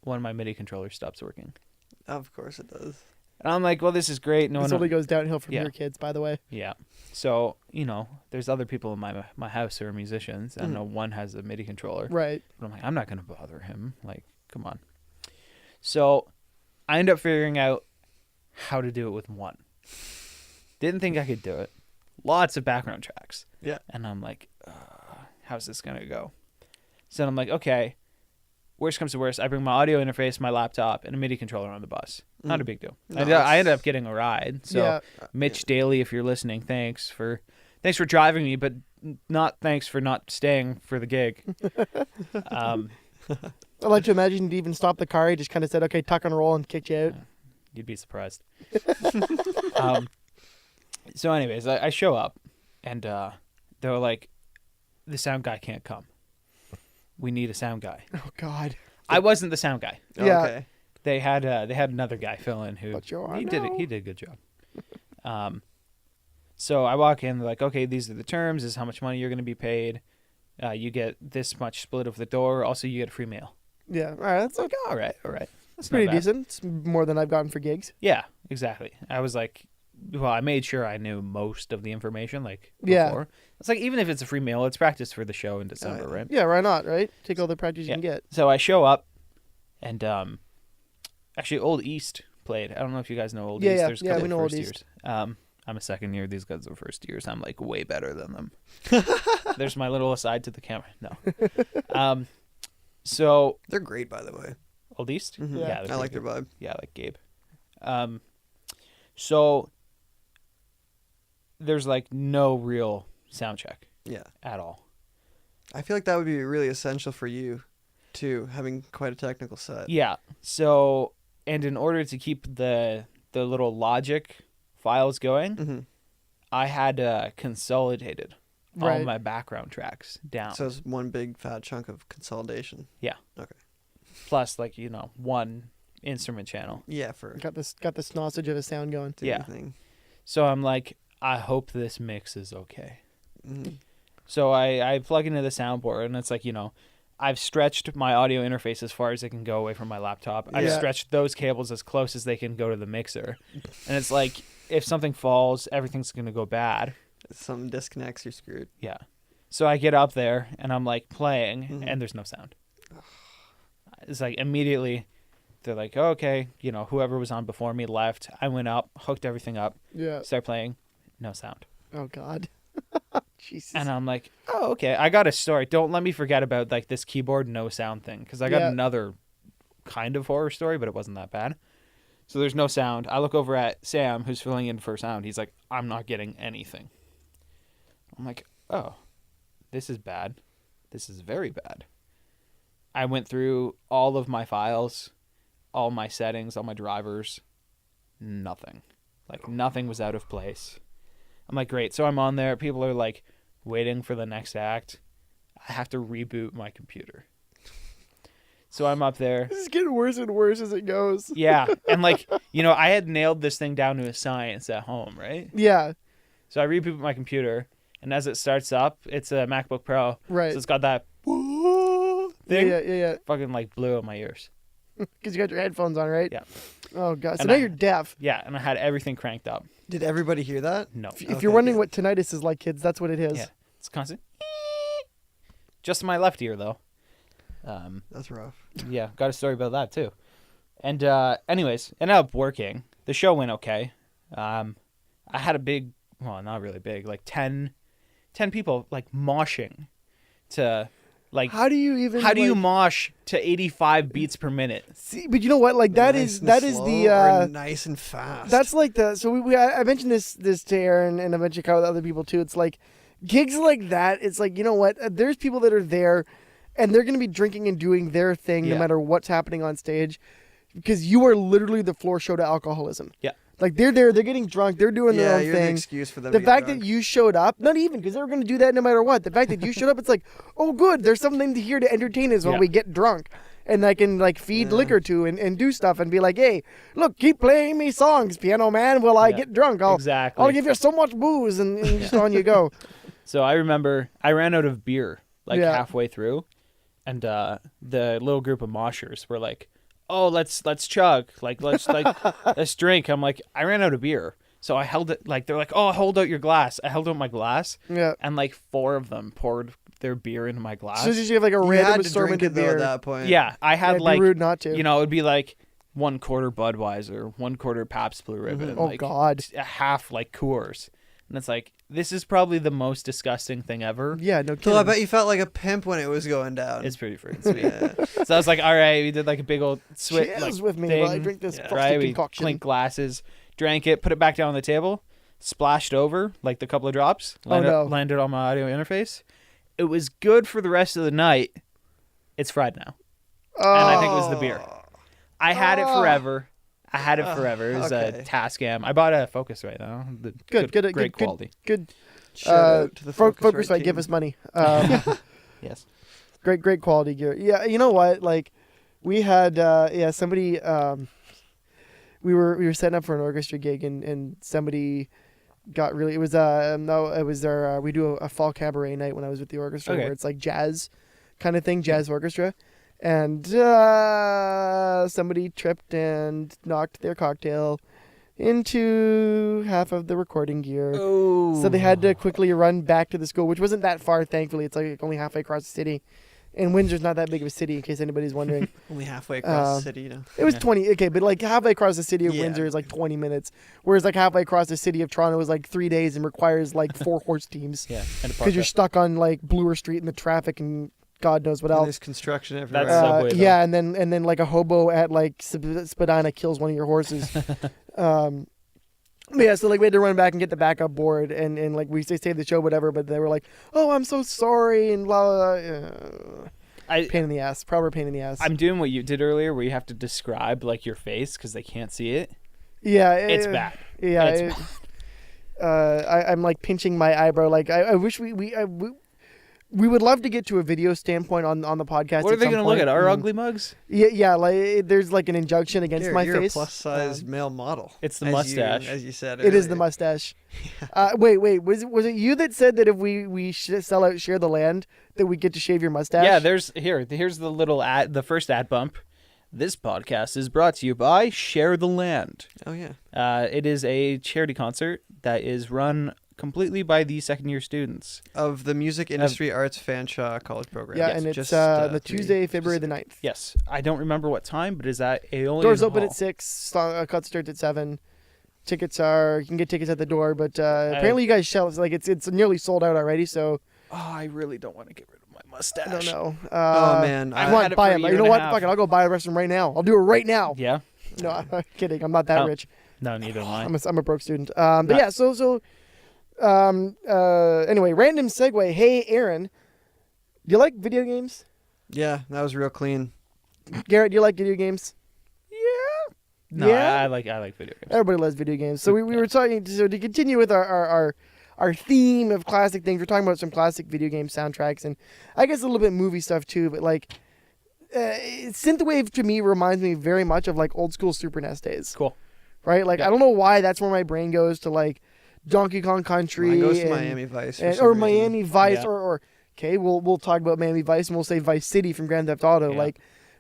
one of my MIDI controllers stops working. Of course it does. And I'm like, well, this is great. This only goes downhill from Yeah. here, kids. By the way. Yeah. So, there's other people in my house who are musicians. I Mhm. know one has a MIDI controller. Right. But I'm like, I'm not going to bother him. Like, come on. So I end up figuring out how to do it with one. Didn't think I could do it. Lots of background tracks. Yeah. And I'm like, how's this going to go? So I'm like, okay, worst comes to worst. I bring my audio interface, my laptop, and a MIDI controller on the bus. Not a big deal. No, I ended up getting a ride. So yeah. Mitch Daly, if you're listening, thanks for driving me, but not thanks for not staying for the gig. I like to imagine he'd even stopped the car. He just kind of said, "Okay, tuck and roll," and kicked you out. You'd be surprised. So anyways, I show up and they were like, the sound guy can't come. We need a sound guy. Oh God. I wasn't the sound guy. Yeah. Okay. They had another guy fill in who But you're he on did now. he did a good job. So I walk in, they're like, okay, these are the terms. This is how much money you're going to be paid. You get this much split over the door. Also, you get a free meal. Yeah. All right. That's It's like, all right. That's It's not pretty bad. decent. It's more than I've gotten for gigs. Yeah, exactly. I was like, well, I made sure I knew most of the information, like, Yeah. before. It's like, even if it's a free meal, it's practice for the show in December, yeah. right? Yeah. Why not? Right. Take all the practice you Yeah. can get. So I show up, and actually, Old East played. I don't know if you guys know Old Yeah, East. yeah. There's a Yeah, couple we of know Old first East. years. I'm a second year. These guys are first years. I'm like way better than them. There's my little aside to the camera. No. So They're great, by the way. Old East. Mhm. Yeah. they're I pretty like good. their vibe. Yeah, like Gabe. So there's like no real sound check Yeah. at all. I feel like that would be really essential for you, too, having quite a technical set. Yeah. So, and in order to keep the little Logic files going, Mm-hmm. I had consolidated all Right. my background tracks down. So it's one big fat chunk of consolidation. Plus, like, one instrument channel. Yeah, for Got the snossage of a sound going. Yeah. everything. So I'm like, I hope this mix is okay. Mm-hmm. So I plug into the soundboard, and it's like, I've stretched my audio interface as far as it can go away from my laptop. I've Yeah. stretched those cables as close as they can go to the mixer. And it's like, if something falls, everything's going to go bad. If something disconnects, you're screwed. Yeah. So I get up there, and I'm like playing, Mhm. and there's no sound. It's like immediately, they're like, oh, okay, whoever was on before me left. I went up, hooked everything up, Yeah. start playing, no sound. Oh God. Jesus. And I'm like, oh, okay. I got a story. Don't let me forget about like this keyboard no sound thing, because I got Yeah. another kind of horror story, but it wasn't that bad. So there's no sound. I look over at Sam, who's filling in for sound. He's like, I'm not getting anything. I'm like, oh, this is bad. This is very bad. I went through all of my files, all my settings, all my drivers. Nothing. Like nothing was out of place. I'm like, great. So I'm on there. People are like waiting for the next act. I have to reboot my computer. So I'm up there. This is getting worse and worse as it goes. Yeah. And like, I had nailed this thing down to a science at home, right? Yeah. So I reboot my computer, and as it starts up, it's a MacBook Pro. Right. So it's got that Yeah. thing. Yeah. Yeah. Fucking like blew out my ears. Because you got your headphones on, right? Yeah. Oh god. So And now I- you're deaf. Yeah, and I had everything cranked up. Did everybody hear that? No, If you're wondering what tinnitus is like, kids, that's what it is. Yeah. it's constant. Just my left ear though. That's rough. Yeah, got a story about that too. And anyways, ended up working. The show went okay. I had a big, well, not really big, like 10 people like moshing to like. How do you even? How do you like, mosh to 85 beats per minute? see? But you know what? Like that Nice is and that is slow the. or nice and fast. That's like the. So I mentioned this to Aaron and I mentioned Kyle with other people too. It's like gigs like that. It's like, you know what? There's people that are there, and they're gonna be drinking and doing their thing no Yeah. matter what's happening on stage, because you are literally the floor show to alcoholism. Yeah. Like they're there, they're getting drunk, they're doing their yeah, own you're the thing. excuse for them. The to get fact drunk. that you showed up, not even because they were going to do that no matter what. The fact that you showed up, it's like, oh, good, there's something to here to entertain us while Yeah. we get drunk, and I can like feed Yeah. liquor to and do stuff and be like, hey, look, keep playing me songs, piano man, while I Yeah. get drunk. I'll Exactly. give you so much booze and just on you go. So I remember I ran out of beer like Yeah. halfway through, and the little group of moshers were like, "Oh, let's chug, let's drink." I'm like, I ran out of beer, so I held it. Like they're like, "Oh, hold out your glass." I held out my glass, Yeah. and like 4 of them poured their beer into my glass. So did you have like a you random had to assortment drink of it though beer? at that point. Yeah, I Yeah, had it'd be like, rude not to. you know, it'd be like 1/4 Budweiser, 1/4 Pabst Blue Ribbon, Oh, like God. a half like Coors, and it's like this is probably the most disgusting thing ever. Yeah, no kidding. So I bet you felt like a pimp when it was going down. It's pretty freaking sweet. yeah. So I was like, all right, we did like a big old switch. Cheers Like, with me thing, while I drink this frosty right? We concoction. clink glasses, drank it, put it back down on the table, splashed over like the couple of drops, landed on my audio interface. It was good for the rest of the night. It's fried now. And I think it was the beer. I had it forever. I had it forever. It was okay. a Tascam. I bought a Focusrite now. Good, great quality. Good. Shout out to the Focusrite, team. give us money. Yes. Great quality gear. Yeah, you know what? Like, we had somebody. We were setting up for an orchestra gig, and somebody got really. It was our we do a fall cabaret night when I was with the orchestra, Okay. where it's like jazz kind of thing, jazz orchestra, and somebody tripped and knocked their cocktail into half of the recording gear. Oh. So they had to quickly run back to the school, which wasn't that far, thankfully. It's like only halfway across the city. And Windsor's not that big of a city, in case anybody's wondering. Only halfway across the city, you know. It was Yeah. 20, okay, but like halfway across the city of Yeah. Windsor is like 20 minutes, whereas like halfway across the city of Toronto is like 3 days and requires like 4 horse teams. Yeah. And Because you're stuck on like Bloor Street in the traffic and God knows what And else. there's construction everywhere. That's Subway, though. Yeah, and then like a hobo at like Spadina kills one of your horses. Yeah, so like we had to run back and get the backup board, and like we saved the show, whatever. But they were like, "Oh, I'm so sorry," and blah blah. Blah. Pain in the ass, proper pain in the ass. I'm doing what you did earlier, where you have to describe like your face because they can't see it. yeah, It's bad. Yeah, It's I'm like pinching my eyebrow. Like I wish we would love to get to a video standpoint on the podcast. What are they going to look at? Our Mm. ugly mugs? Yeah, like there's like an injunction against You're, my you're face. a plus-size male model. It's the as mustache. as you said. It is the earlier. mustache. Wait, was it you that said that if we sell out Share the Land that we get to shave your mustache? Yeah, here's the little ad, the first ad bump. This podcast is brought to you by Share the Land. Oh yeah. It is a charity concert that is run completely by the second-year students. Of the Music Industry Arts Fanshawe College Program. Yeah, Yes, and it's just, the 3 Tuesday, February the 9th. Yes, I don't remember what time, but is that Aeolian Doors open Hall? at 6. Concert starts at 7. Tickets are you can get tickets at the door, but apparently you guys shell like it's nearly sold out already. So Oh, I really don't want to get rid of my I mustache. don't know. Oh man, I've Come on, had it buy for a them. year You know and a what? half. Fuck it, I'll go buy the rest of them right now. I'll do it right now. Yeah? No, I'm kidding. I'm not that Oh. rich. No, neither am I. I'm a broke student. But yeah, so anyway, random segue. Hey, Aaron, do you like video games? yeah, that was real clean. Garrett, do you like video games? No, Yeah? I like video games. Everybody loves video games. So we were talking. So to continue with our theme of classic things, we're talking about some classic video game soundtracks, and I guess a little bit movie stuff too. But like, synthwave to me reminds me very much of like old school Super NES days. Cool. Right? Like Yeah. I don't know why that's where my brain goes to like Donkey Kong Country. Mine goes to and- Miami Vice. for and, some or reason. Miami Vice, Yeah. or okay, we'll talk about Miami Vice and we'll say Vice City from Grand Theft Auto. Yeah.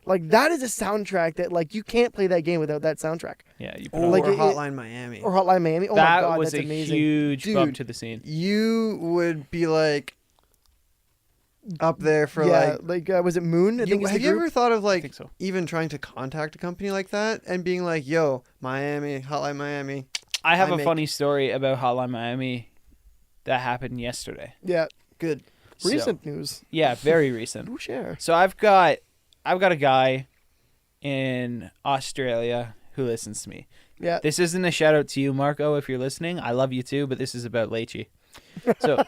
Like that is a soundtrack that like you can't play that game without that soundtrack. Yeah, you put Or on Like, Hotline Miami. Or Hotline Miami. Oh that my god, was that's a amazing. huge Dude. bump to the scene. You would be like up there for yeah, like. was it Moon? I think it's Have the you group. ever thought of I like think so. even trying to contact a company like that and being like, "Yo, Miami, Hotline Miami." I have I a make- funny story about Hotline Miami that happened yesterday. Yeah, Good. So- recent news. yeah, very recent. Do share. So I've got a guy in Australia who listens to me. Yeah, This isn't a shout out to you, Marco, if you're listening. I love you too, but this is about Leachy. So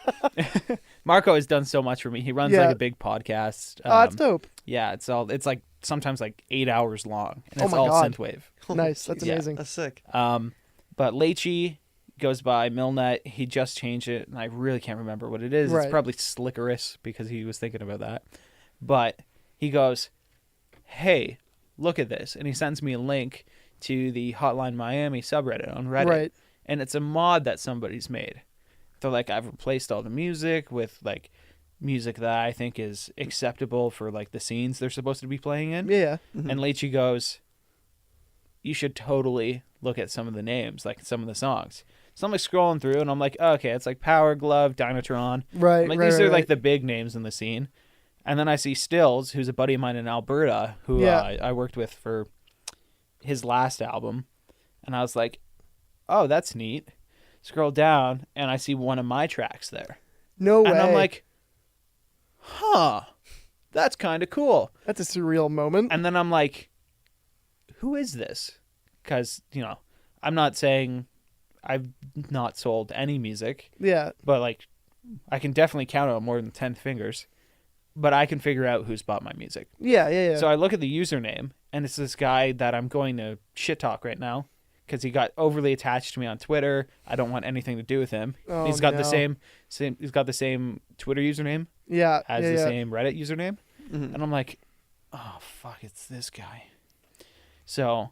Marco has done so much for me. He runs Yeah. like a big podcast. that's dope. Yeah, it's like sometimes like 8 hours long, and Oh it's my all God. synthwave. Nice, that's Yeah. amazing. That's sick. But Leachy goes by Milnet. He just changed it, and I really can't remember what it is. Right. It's probably Slickerous because he was thinking about that. But he goes, "Hey, look at this," and he sends me a link to the Hotline Miami subreddit on Reddit, Right. and it's a mod that somebody's made. They're like, I've replaced all the music with like music that I think is acceptable for like the scenes they're supposed to be playing in. Yeah. And Leachy goes, you should totally look at some of the names, like some of the songs. So I'm like scrolling through and I'm like, oh, okay, it's like Power Glove, Dynatron. Right. I'm like, right, these right, are like right. the big names in the scene. And then I see Stills, who's a buddy of mine in Alberta, who Yeah. I worked with for his last album. And I was like, oh, that's neat. Scroll down and I see one of my tracks there. No way. And I'm like, huh, that's kind of cool. that's a surreal moment. And then I'm like, who is this? Because, you know, I'm not saying I've not sold any music, Yeah. but like I can definitely count on more than 10 fingers. But I can figure out who's bought my music. Yeah. Yeah. Yeah. So I look at the username, and it's this guy that I'm going to shit talk right now because he got overly attached to me on Twitter. I don't want anything to do with him. Oh, He's got the no. same. He's got the same Twitter username, yeah. has yeah, the yeah. same Reddit username, Mhm. and I'm like, oh fuck, it's this guy. So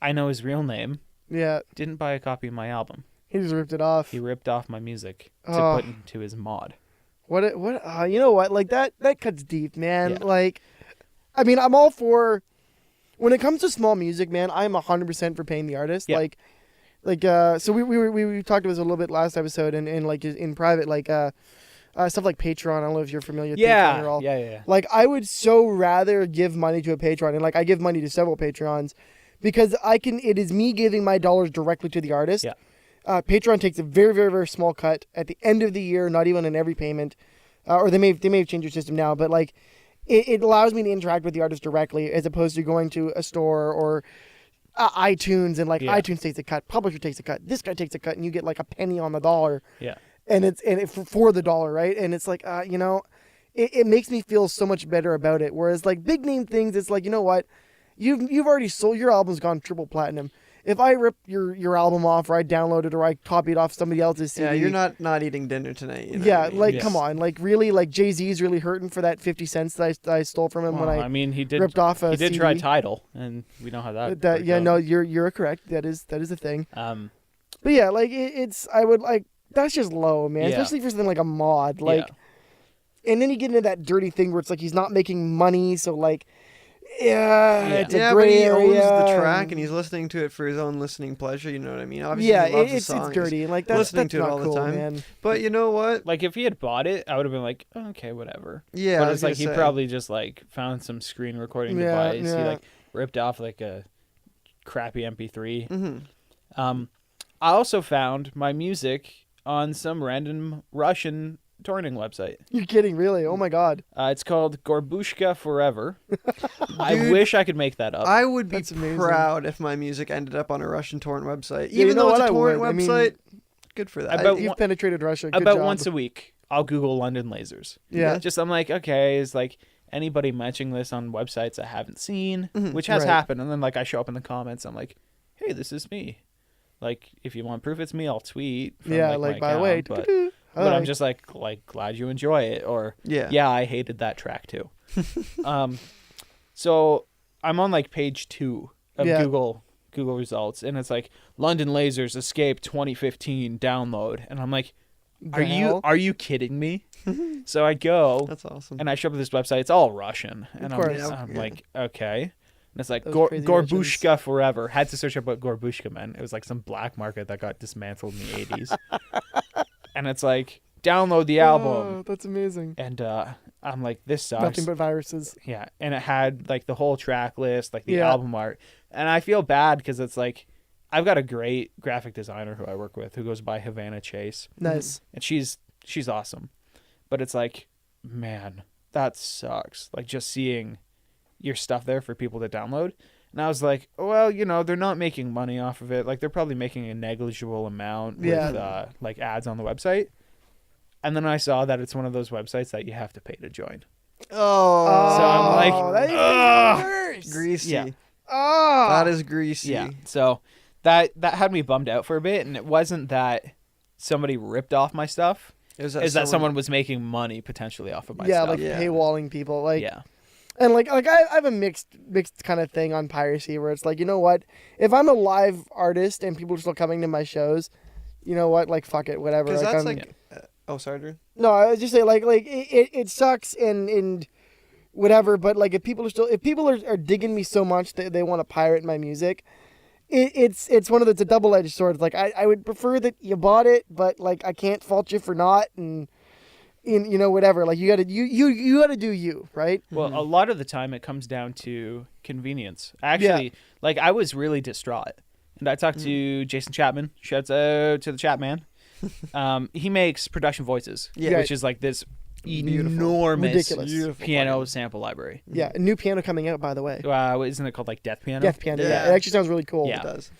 I know his real name. Yeah. Didn't buy a copy of my album. He just ripped it off. He ripped off my music to Oh. put into his mod. What? You know what? Like that cuts deep, man. Yeah. Like, I mean, I'm all for. When it comes to small music, man, I'm 100% for paying the artist. Yeah. So we talked about this a little bit last episode, and like in private, like stuff like Patreon. I don't know if you're familiar with Patreon at all. Yeah. Like, I would so rather give money to a Patreon, and like I give money to several Patreons, because it is me giving my dollars directly to the artist. Yeah. Patreon takes a very, very, very small cut at the end of the year, not even in every payment, or they may have changed their system now, but like it allows me to interact with the artist directly as opposed to going to a store or iTunes, and like Yeah. iTunes takes a cut, publisher takes a cut, this guy takes a cut, and you get like a penny on the dollar, Yeah. and it's for the dollar, right? And it's like you know, it makes me feel so much better about it. Whereas like big name things, it's like, you know what, you've already sold, your album's gone triple platinum. If I rip your album off, or I download it, or I copy it off somebody else's CD, Yeah, you're not eating dinner tonight. You know yeah, what I mean? like Yes. come on, like really, like Jay-Z's really hurting for that 50 cents that I stole from him Well, when I mean, he did. ripped off a He did CD. try Tidal, and we know how that. worked Yeah, out. no, you're correct. That is a thing. Um, But yeah, like it's I would like that's just low, man. Yeah. Especially for something like a mod, like. And then you get into that dirty thing where it's like he's not making money, so like, it's a Yeah, but gray he owns area. the track and he's listening to it for his own listening pleasure. You know what I mean? Obviously, yeah, he loves the it's song. dirty, and like that's listening to it not all the cool, time. man. But you know what? like if he had bought it, I would have been like, oh, okay, whatever. Yeah, But I it's was like he gonna say. probably just like found some screen recording Yeah, device. He yeah. like ripped off like a crappy MP3. Mhm. I also found my music on some random Russian torrenting website. You're kidding, really? Oh my god, It's called Gorbushka Forever. I Dude, wish I could make that up. I would be That's amazing. proud if my music ended up on a Russian torrent website. Yeah, you Even know though it's what, a I torrent would. I mean, website, good for that. About you've one- penetrated Russia. Good About job. once a week, I'll Google London Lasers. Yeah. Just I'm like, okay, is like anybody mentioning this on websites I haven't seen, which has Right. happened, and then like I show up in the comments, I'm like, hey, this is me. Like, if you want proof it's me, I'll tweet. From, Yeah, like like my by the way, account, doo-doo-doo. but I'm Hi. just like glad you enjoy it, or yeah. I hated that track too. So I'm on like page 2 of Yeah. Google results, and it's like London Lasers Escape 2015 download, and I'm like, The hell? Are you kidding me? So I go That's awesome. and I show up at this website. It's all Russian, and Of course. I'm like, okay. And it's like Those crazy Gorbushka forever. Had to search up what Gorbushka meant. It was like some black market that got dismantled in the 80s. And it's like, download the album. Oh, that's amazing. And I'm like, this sucks. Nothing but viruses. Yeah, and it had like the whole track list, like the Yeah. album art, and I feel bad because it's like I've got a great graphic designer who I work with who goes by Havana Chase, Nice. and she's awesome, but it's like, man, that sucks. Like just seeing your stuff there for people to download, and I was like, well, they're not making money off of it. Like they're probably making a negligible amount with Yeah. like ads on the website. And then I saw that it's one of those websites that you have to pay to join. Oh, So I'm like, that is ugh. worse. greasy. Yeah. Oh, That is greasy. Yeah. So that had me bummed out for a bit, and it wasn't that somebody ripped off my stuff. Is That someone was making money potentially off of my yeah, stuff. like Yeah. paywalling people, like, yeah. and like I have a mixed kind of thing on piracy where it's like, you know what, if I'm a live artist and people are still coming to my shows, you know what, like fuck it, whatever. Because Like, that's I'm- like. Oh, sorry, Drew. No, I was just saying, like it sucks and whatever. But like, if people are digging me so much that they want to pirate my music, it's one of it's a double edged sword. Like I would prefer that you bought it, but like I can't fault you for not, and whatever. Like you gotta do you, right? Well, a lot of the time it comes down to convenience. Actually, like I was really distraught, and I talked to Jason Chapman. Shouts out to the Chapman. He makes production voices, Yeah. which is like this Beautiful. enormous Ridiculous. Beautiful piano plugin. sample library. Yeah, a new piano coming out, by the way. Isn't it called like Death Piano? Death piano. Yeah. Yeah. It actually sounds really cool. Yeah. It does.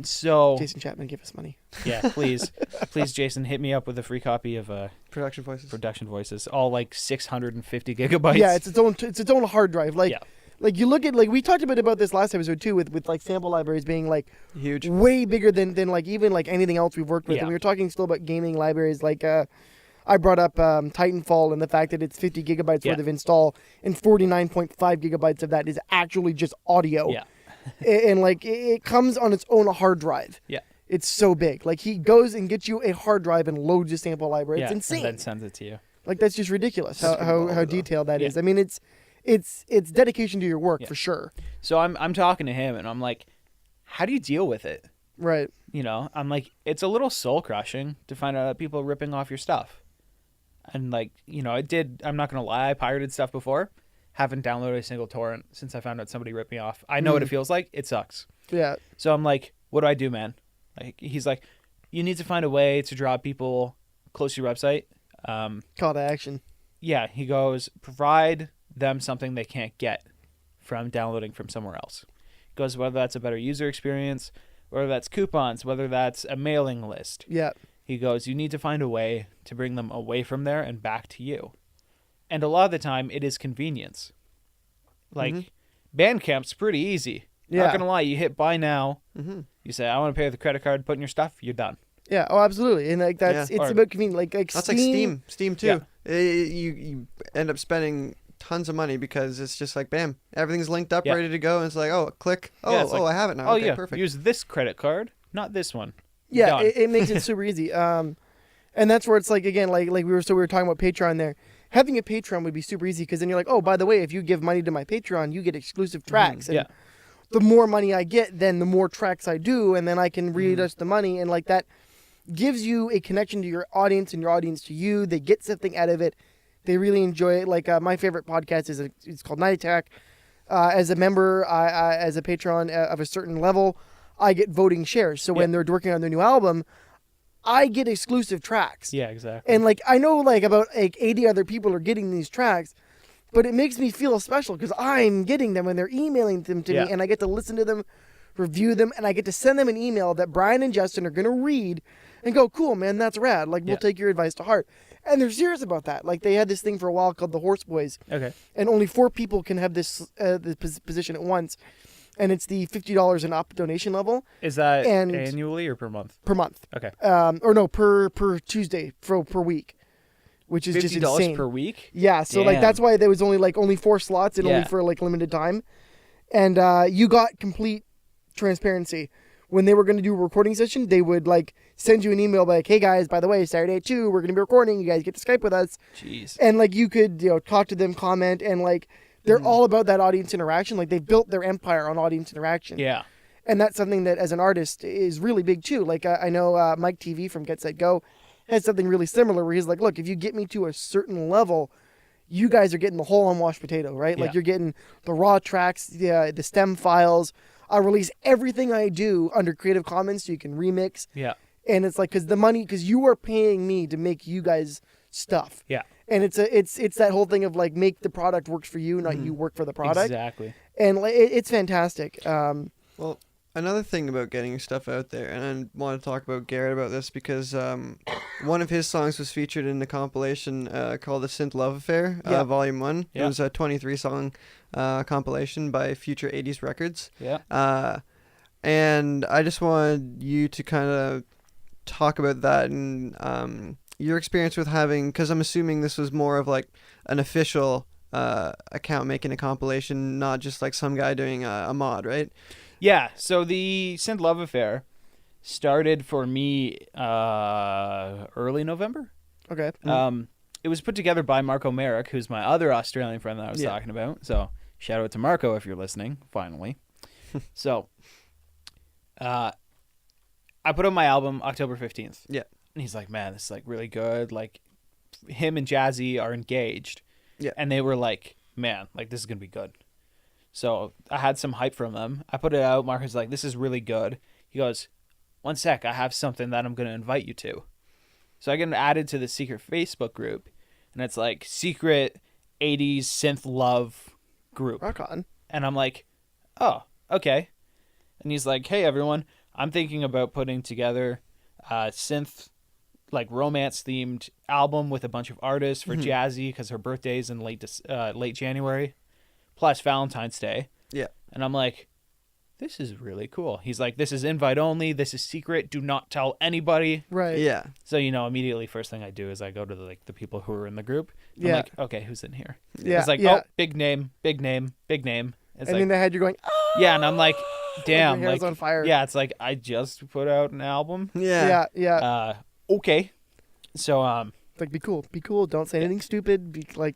So Jason Chapman, give us money. yeah, please, Jason, hit me up with a free copy of Production voices. production voices, all like 650 gigabytes. Yeah, it's its own hard drive. Like, Yeah. like you look at like we talked a bit about this last episode too, with like sample libraries being like Huge. way bigger than like even like anything else we've worked with. Yeah. And we were talking still about gaming libraries. Like I brought up Titanfall and the fact that it's 50 gigabytes Yeah. worth of install, and 49.5 gigabytes of that is actually just audio. Yeah. And like it comes on its own hard drive. Yeah. It's so big. Like he goes and gets you a hard drive and loads a sample library. It's Yeah, insane. and then sends it to you. Like that's just ridiculous. That's How revolver, though. detailed that Yeah. is. I mean, it's dedication to your work Yeah. for sure. So I'm talking to him, and I'm like, how do you deal with it? Right. I'm like, it's a little soul crushing to find out that people are ripping off your stuff. And like, I'm not going to lie, I pirated stuff before. Haven't downloaded a single torrent since I found out somebody ripped me off. I know what it feels like. It sucks. Yeah. So I'm like, what do I do, man? Like, he's like, you need to find a way to draw people close to your website. Call to action. Yeah, he goes, provide them something they can't get from downloading from somewhere else. He goes, whether that's a better user experience, whether that's coupons, whether that's a mailing list. Yeah. He goes, you need to find a way to bring them away from there and back to you. And a lot of the time, it is convenience. Like, Bandcamp's pretty easy. Yeah. Not going to lie, you hit buy now. Mm-hmm. You say, I want to pay with a credit card, put in your stuff, you're done. Yeah. Oh, absolutely. And like that's Yeah. it's Or- about convenient. Like That's like Steam. Steam too. Yeah. You end up spending tons of money because it's just like bam, everything's linked up, Yeah. ready to go, and it's like oh, click. Oh, Yeah, it's like, I have it now. Oh, okay, yeah, perfect. use this credit card, not this one. Yeah. Done. It makes it super easy. And that's where it's like again, like we were talking about Patreon there. Having a Patreon would be super easy because then you're like, oh, by the way, if you give money to my Patreon, you get exclusive tracks. And Yeah. the more money I get, then the more tracks I do, and then I can readjust the money, and like that gives you a connection to your audience and your audience to you. They get something out of it. They really enjoy it. Like my favorite podcast it's called Night Attack. As a member, as a patron of a certain level, I get voting shares. So when they're working on their new album, I get exclusive tracks. Yeah, exactly. And like I know like about like 80 other people are getting these tracks, but it makes me feel special because I'm getting them and they're emailing them to Yeah. me, and I get to listen to them, review them, and I get to send them an email that Brian and Justin are gonna read and go, cool, man, that's rad. Like we'll Yeah. take your advice to heart. And they're serious about that. Like they had this thing for a while called the Horse Boys, Okay. and only 4 people can have this position at once, and it's the $50 and up donation level Is that And- annually or per month? per month. Okay. Or no, per Tuesday per week, which is just $50 insane. per week? Yeah, so like Damn. that's why there was only 4 slots and Yeah. only for like limited time, and you got complete transparency when they were going to do a recording session, they would like send you an email like, "Hey guys, by the way, Saturday at 2, we're going to be recording. You guys get to Skype with us." Jeez. And like you could, talk to them, comment, and like they're all about that audience interaction. Like they built their empire on audience interaction. Yeah. And that's something that as an artist is really big too. Like I know Mike TV from Get Set Go has something really similar where he's like, look, if you get me to a certain level, you guys are getting the whole unwashed potato, right? Like Yeah. you're getting the raw tracks, the stem files. I release everything I do under Creative Commons so you can remix. Yeah. And it's like, because you are paying me to make you guys stuff. Yeah. And it's that whole thing of like, make the product work for you, not you work for the product. Exactly. And like, it's fantastic. Well, another thing about getting your stuff out there, and I want to talk about Garrett about this because one of his songs was featured in the compilation called The Synth Love Affair, Yeah. Volume 1. Yeah. It was a 23-song compilation by Future 80s Records. Yeah. And I just wanted you to kind of talk about that and your experience with having, because I'm assuming this was more of like an official account making a compilation, not just like some guy doing a mod, right? Yeah, so the Synth Love Affair started for me early November. Okay. It was put together by Marco Merrick, who's my other Australian friend that I was Yeah. talking about. So shout out to Marco if you're listening, finally. So I put up my album October 15th. Yeah. And he's like, man, this is like really good. Like him and Jazzy are engaged. Yeah. And they were like, man, like this is going to be good. So I had some hype from them. I put it out. Marco's like, this is really good. He goes, one sec, I have something that I'm going to invite you to. So I get added to the secret Facebook group, and it's like secret 80s synth love group. Rock on. And I'm like, oh, okay. And he's like, hey, everyone, I'm thinking about putting together a synth, like romance-themed album with a bunch of artists for Jazzy because her birthday's in late January, plus Valentine's Day. Yeah. And I'm like, this is really cool. He's like, this is invite only. This is secret. Do not tell anybody. Right. Yeah. So, immediately first thing I do is I go to the people who are in the group. I'm Yeah. like, okay, who's in here? Yeah. It's like, yeah. oh, big name, big name, big name. It's And like, in the head, you're going, oh, yeah, and I'm like, damn, your hair's like, on fire. yeah, it's like I just put out an album. Yeah. yeah. Okay. So, It's like, be cool. Don't say anything stupid. Be like,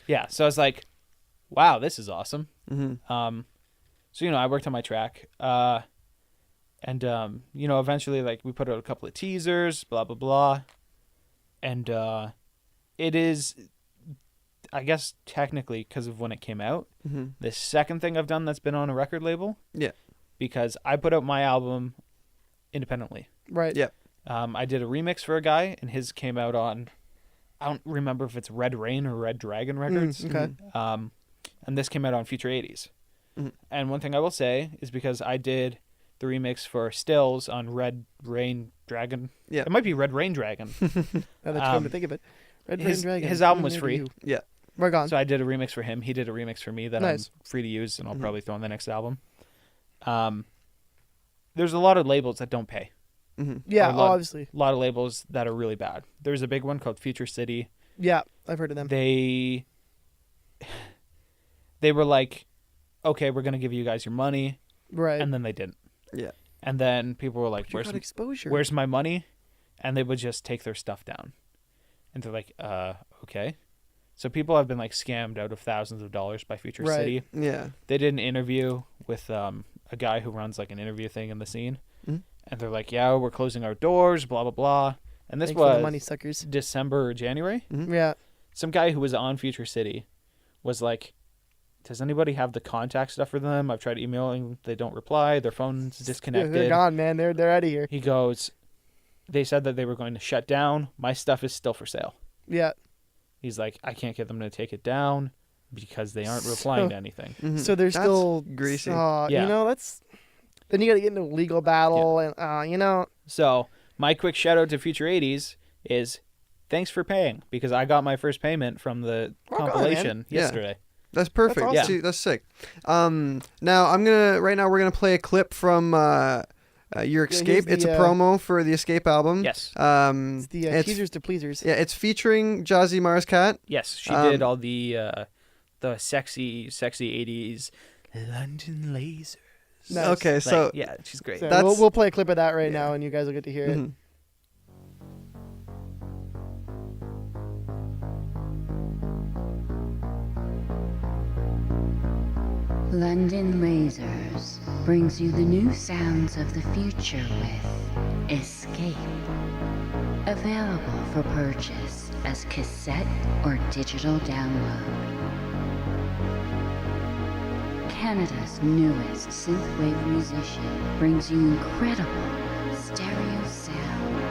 yeah, so I was like, wow, this is awesome. Mm-hmm. So, I worked on my track. And, eventually, like, we put out a couple of teasers, blah, blah, blah. And it is, I guess, technically, because of when it came out, Mm-hmm. the second thing I've done that's been on a record label. Yeah. Because I put out my album independently. right. Yeah. I did a remix for a guy, and his came out on, I don't remember if it's Red Rain or Red Dragon Records. Okay. And this came out on Future 80s. Mhm. And one thing I will say is because I did the remix for Stills on Red Rain Dragon. Yeah. It might be Red Rain Dragon. Now that you come to think of it. Red Rain his Dragon. his album was Near to free. you. Yeah. Right on. So I did a remix for him. He did a remix for me that Nice. I'm free to use, and I'll Mhm. probably throw on the next album. There's a lot of labels that don't pay. Mm-hmm. Yeah, a lot- obviously. A lot of labels that are really bad. There's a big one called Future City. Yeah, I've heard of them. They were like, okay, we're gonna give you guys your money, Right. and then they didn't. Yeah. And then people were like, you where's got exposure. where's my money? And they would just take their stuff down. And they're like, okay. So people have been like scammed out of thousands of dollars by Future Right. City. Yeah. They did an interview with a guy who runs like an interview thing in the scene. Mhm. And they're like, yeah, we're closing our doors, blah, blah, blah. And this Thanks for was the money suckers. December or January. Yeah. Some guy who was on Future City was like, does anybody have the contact stuff for them? I've tried emailing. They don't reply. Their phone's disconnected. They're gone, man. They're out of here. He goes, they said that they were going to shut down. My stuff is still for sale. Yeah. He's like, I can't get them to take it down because they aren't So- replying to anything. Mhm. So they're That's still greasy. Yeah. That's. Then you got to get into a legal battle, and So my quick shout out to Future 80s is thanks for paying because I got my first payment from the Rock on, compilation man. Yeah. yesterday. That's perfect. That's awesome. That's sick. Now we're gonna play a clip from your here's Escape. It's a the, promo for the Escape album. Yes. it's the it's- teasers to pleasers. Yeah, it's featuring Jazzy Mars Cat. Yes, she Um, did all the sexy 80s London lasers. Nice. Okay, Like, so yeah, she's great. So That's- we'll play a clip of that right Yeah. now, and you guys will get to hear it. mhm. London Lasers brings you the new sounds of the future with Escape. Available for purchase as cassette or digital download. Canada's newest synthwave musician brings you incredible stereo sound.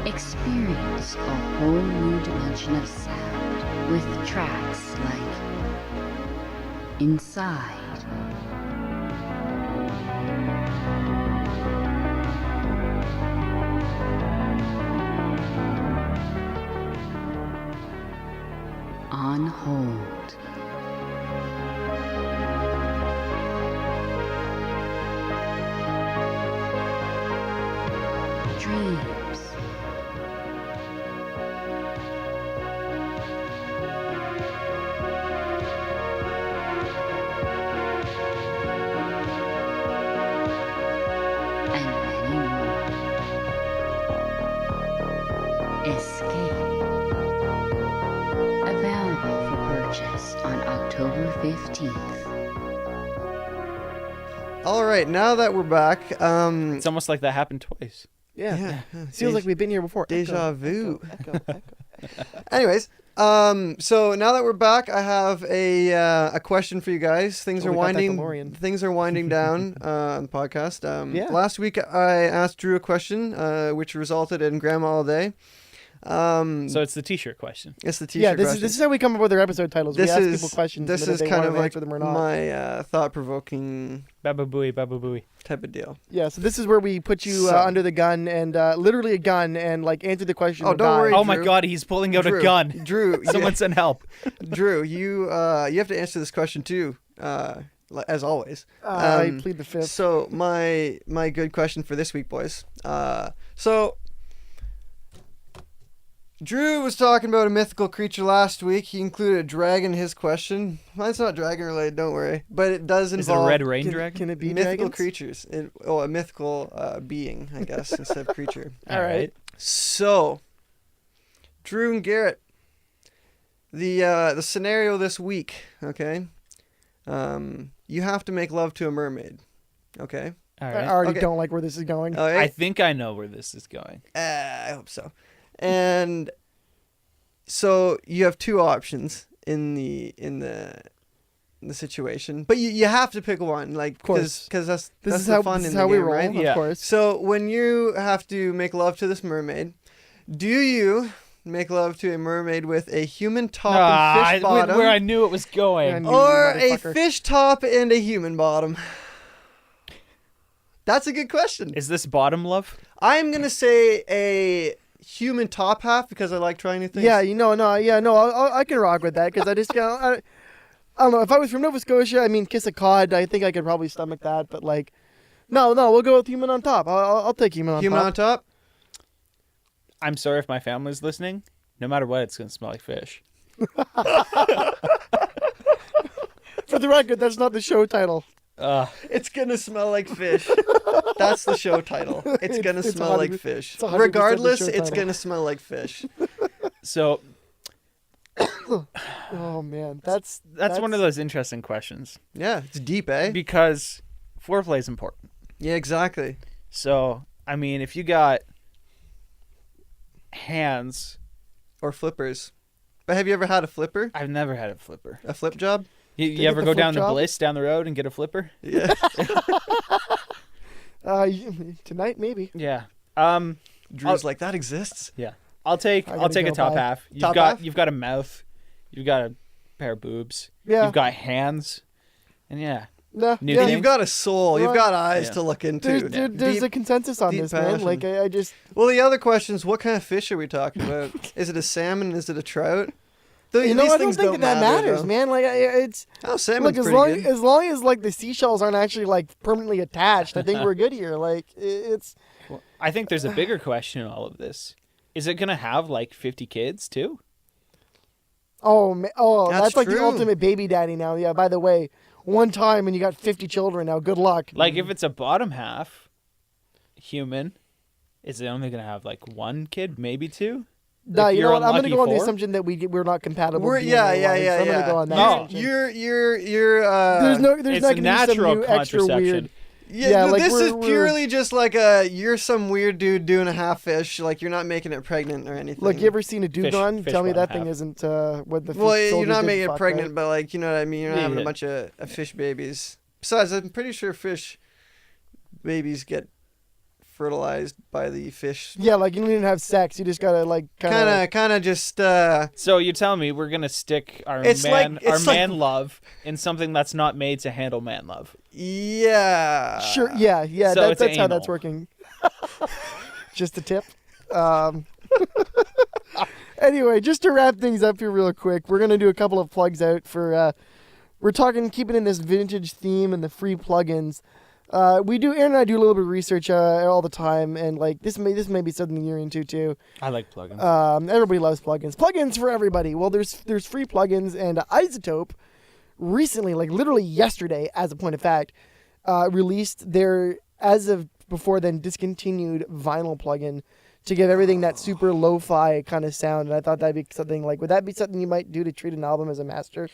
Experience a whole new dimension of sound with tracks like Inside, On Hold, Dreams, and many more. Escape. Available for purchase on October 15th. All right, now that we're back, It's almost like that happened twice. Yeah. yeah, Feels like we've been here before. deja Echo, vu. echo, echo. Anyways, so now that we're back, I have a question for you guys. Things Oh, are we got that winding DeLorean. down on the podcast. Yeah. Last week I asked Drew a question, which resulted in Grandma All Day. So it's the T-shirt question. It's the T-shirt Yeah, this question. is how we come up with our episode titles. This we ask is people questions. this and then is if they kind want of to like answer them or not. my thought-provoking Baba booey, baba booey. type of deal. Yeah, so this is where we put you So- under the gun and literally a gun and like answer the question. Oh, or don't die. worry. Oh my Drew. God, he's pulling out a Drew, gun. Drew, Someone send help. Drew, you have to answer this question too, as always. I Um, plead the fifth. So my good question for this week, boys. So Drew was talking about a mythical creature last week. He included a dragon in his question. Mine's not dragon related, don't worry, but it does Is it a involve red rain Can, dragon? can it be mythical dragons? creatures. A mythical being, I guess, instead of creature. All right. So, Drew and Garrett, the scenario this week, okay? You have to make love to a mermaid, okay? All I right. already Okay. don't like where this is going. All I right. think I know where this is going. I hope so. And so you have two options in the situation, but you have to pick one, like, course. because that's this is the how fun this in is the how we game, roll, right? of Yeah. course. So when you have to make love to this mermaid, do you make love to a mermaid with a human top and fish bottom, where I knew it was going. And- or You a motherfucker. fish top and a human bottom? That's a good question. Is this bottom love? I'm gonna say a human top half because I like trying new things. Yeah, I can rock with that because I just, I don't know. If I was from Nova Scotia, I mean, kiss a cod, I think I could probably stomach that. But like, no, we'll go with human on top. I'll take human on human top. on top. I'm sorry if my family's listening. No matter what, it's gonna smell like fish. For the record, that's not the show title. It's gonna smell like fish. That's the show title. It's gonna It's smell like 100% fish. it's 100% the Regardless, show it's title. gonna smell like fish. So Oh man, that's that's one of those interesting questions Yeah, it's deep, eh? because foreplay is important. Yeah, exactly. So I mean, if you got hands, Or flippers. But have you ever had a flipper? I've never had a flipper. A flip job? You get ever the go flip down to job? Bliss down the road and get a flipper? Yeah. Tonight maybe. Yeah. Drew's like, that exists? I'll take I a gotta go top by. half. Top half? You've got a mouth. You've got a pair of boobs. Yeah. You've got hands. And yeah. No, New yeah. And thing. you've got a soul. You've Right. got eyes Yeah. to look into. There's Deep- a consensus on deep this, man. passion. Like I just Well, the other question is, what kind of fish are we talking about? Is it a salmon? Is it a trout? you know These I don't things think don't that matters, though. man. Like it's Oh, salmon's look pretty good. as long as like the seashells aren't actually like permanently attached, I think we're good here. Like it's Well, I think there's a bigger question in all of this. Is it gonna have like 50 kids too? oh That's that's like the true. ultimate baby daddy now. Yeah. By the way, one time and you got 50 children now. Good luck. Like if it's a bottom half human, is it only gonna have like one kid, maybe two? Nah, if you know you're what? I'm gonna unlucky, go on the 4? assumption that we're not compatible. We're DNA yeah, wise, so I'm gonna go on that. No. assumption. You're There's It's not a gonna be some natural new extra contraception. weird. Yeah, Yeah, no, like this is we're- purely just like you're some weird dude doing a half fish. Like you're not making it pregnant or anything. Look, you ever seen a dugong? fish Tell me bottom that thing half. isn't what the Well, you're soldiers not did making it fuck, pregnant, right? but like you know what I mean. You're not having a Yeah. bunch of fish babies. Besides, I'm pretty sure fish babies get fertilized by the fish. Yeah, like you don't even have sex. You just gotta like Kind of just. So you're telling me we're gonna stick our It's like- our it's like- man love in something that's not made to handle man love? Yeah. Sure. Yeah. So it's That's how that's anal. working. Just a tip. Anyway, just to wrap things up here real quick, we're gonna do a couple of plugs out for. We're talking keeping in this vintage theme and the free plugins. Aaron and I do a little bit of research all the time, and like this may be something you're into too. I like plugins. Everybody loves plugins. Plugins for everybody. Well, there's free plugins, and Isotope recently, like literally yesterday, as a point of fact, released their, as of before then, discontinued vinyl plugin to give everything that super lo-fi kind of sound. And I thought that'd be something like, would that be something you might do to treat an album as a master?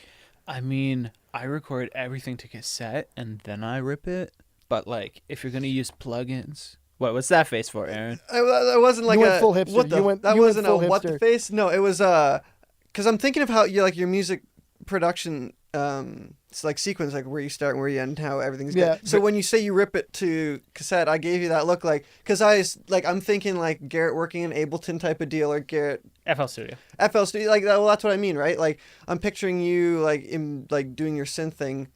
I mean, I record everything to cassette and then I rip it. But like, if you're gonna use plugins, what's that face for, Aaron? I wasn't like You went a full hipster. What the, You went- that you went wasn't full a what hipster. the face. No, it was because I'm thinking of how you like your music production. It's like sequence, like where you start and where you end, and how everything's Yeah. good. So when you say you rip it to cassette, I gave you that look like because I'm thinking like Garrett working in Ableton type of deal or Garrett FL Studio. FL Studio, like well, that's what I mean, right? Like I'm picturing you like in like doing your synth thing.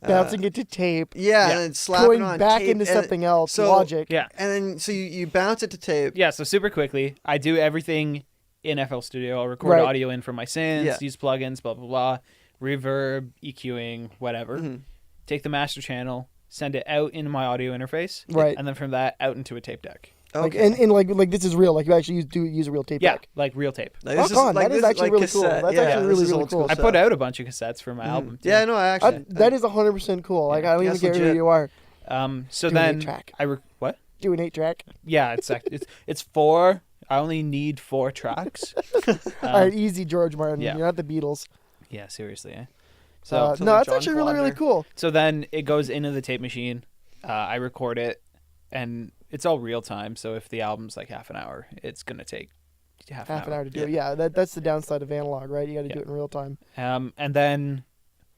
Bouncing it to tape, Yeah, Yeah. and then slapping going on back tape, into and- something else, so- Logic. Yeah. And then so you bounce it to tape. Yeah, so super quickly, I do everything in FL Studio. I'll record Right. audio in from my synths, Yeah. use plugins, blah, blah, blah, reverb, EQing, whatever. Mhm. Take the master channel, send it out into my audio interface, Right. and then from that out into a tape deck. Like, Okay. and like this is real. Like you actually use a real tape Yeah, deck. like real tape. Like, Rock on, that is this actually really cool. cassette. That's Yeah, actually this really, is really old cool. school I stuff. put out a bunch of cassettes for my album. Too. Yeah, no, I actually. That is 100% cool. Like I don't even That's care who legit. you are. So Do an then 8-track. what? Do an 8-track. Yeah, it's 4. I only need 4 tracks. All right, easy, George Martin. yeah. You're not the Beatles. Yeah, seriously. Eh? So No, like that's John actually really, really Quadner. cool. So then it goes into the tape machine. I record it, and it's all real time. So if the album's like half an hour, it's gonna take half Half an hour to do it. Yeah, that's the downside of analog, right? You got to do it in real time. And then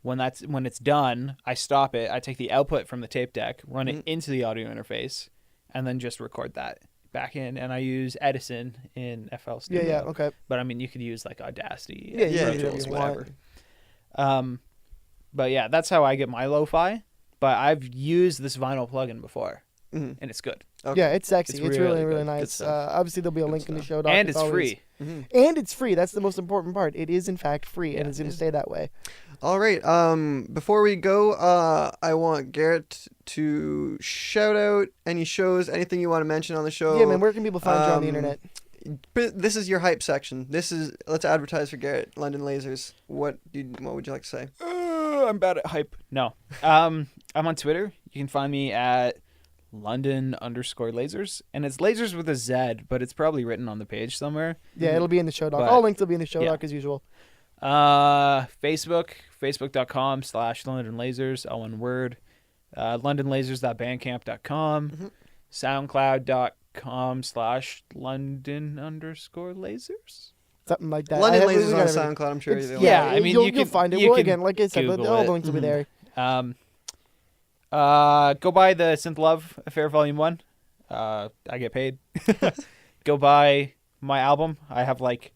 when it's done, I stop it. I take the output from the tape deck, run it into the audio interface, and then just record that back in. And I use Edison in FL Studio. Yeah, okay. But I mean, you could use like Audacity, Yeah, yeah, Pro you Tools, can whatever. But yeah, that's how I get my lo-fi. But I've used this vinyl plugin before, Mhm. and it's good. Okay. Yeah, it's sexy. It's It's really really, really good. Good nice. stuff. Obviously, there'll be a Good link in the stuff. show doc. And as it's always. free. Mhm. And it's free. That's the most important part. It is, in fact, free, and Yeah, it's going it to is. stay that way. All right. Before we go, I want Garrett to shout out any shows, anything you want to mention on the show. Yeah, man, where can people find you on the um, internet? But this is your hype section. Let's advertise for Garrett. London Lasers. What would you like to say? I'm bad at hype. No. I'm on Twitter. You can find me at London_lasers. And it's lasers with a Z, but it's probably written on the page somewhere. Yeah, it'll be in the show doc. But- All links will be in the show yeah. doc as usual. Facebook.com/LondonLasers, all one word. LondonLasers.bandcamp.com. Mhm. SoundCloud.com/London_lasers. Something like that. London I have- we Lasers got on everything. SoundCloud. I'm sure. It's- you're yeah, like- I mean, you'll you can- find it. you Well, can again, like I said, but Google all it. the links will be there. Go buy the Synth Love Affair Volume 1. I get paid. Go buy my album. I have like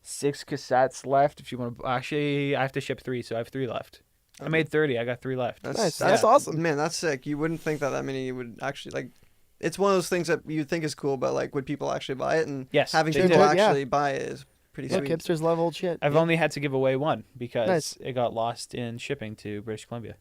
6 cassettes left. If you want to, actually, I have to ship 3, so I have 3 left. I Okay. made 30. I got 3 left. Nice. That's awesome. Man, that's sick. You wouldn't think that many would actually like. It's one of those things that you think is cool, but like, would people actually buy it? And Yes, having they people did. Yeah. actually buy it is pretty Yeah, sweet. hipsters love old shit. I've only had to give away 1 because Nice. it got lost in shipping to British Columbia.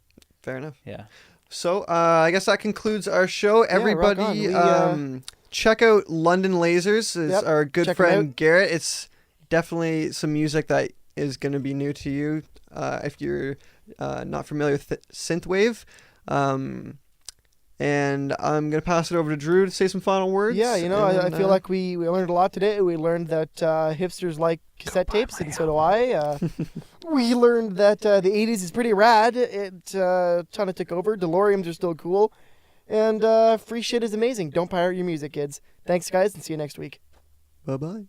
Fair enough. Yeah. So I guess that concludes our show. rock on. Everybody, We, check out London Lasers. Is Yep, our good check 'em friend out. Garrett. It's definitely some music that is going to be new to you if you're not familiar with synthwave. And I'm going to pass it over to Drew to say some final words. Yeah, I feel like we learned a lot today. We learned that hipsters like cassette tapes, and so do I. We learned that the 80s is pretty rad. It kind of took over. DeLoreans are still cool. And free shit is amazing. Don't pirate your music, kids. Thanks, guys, and see you next week. Bye-bye.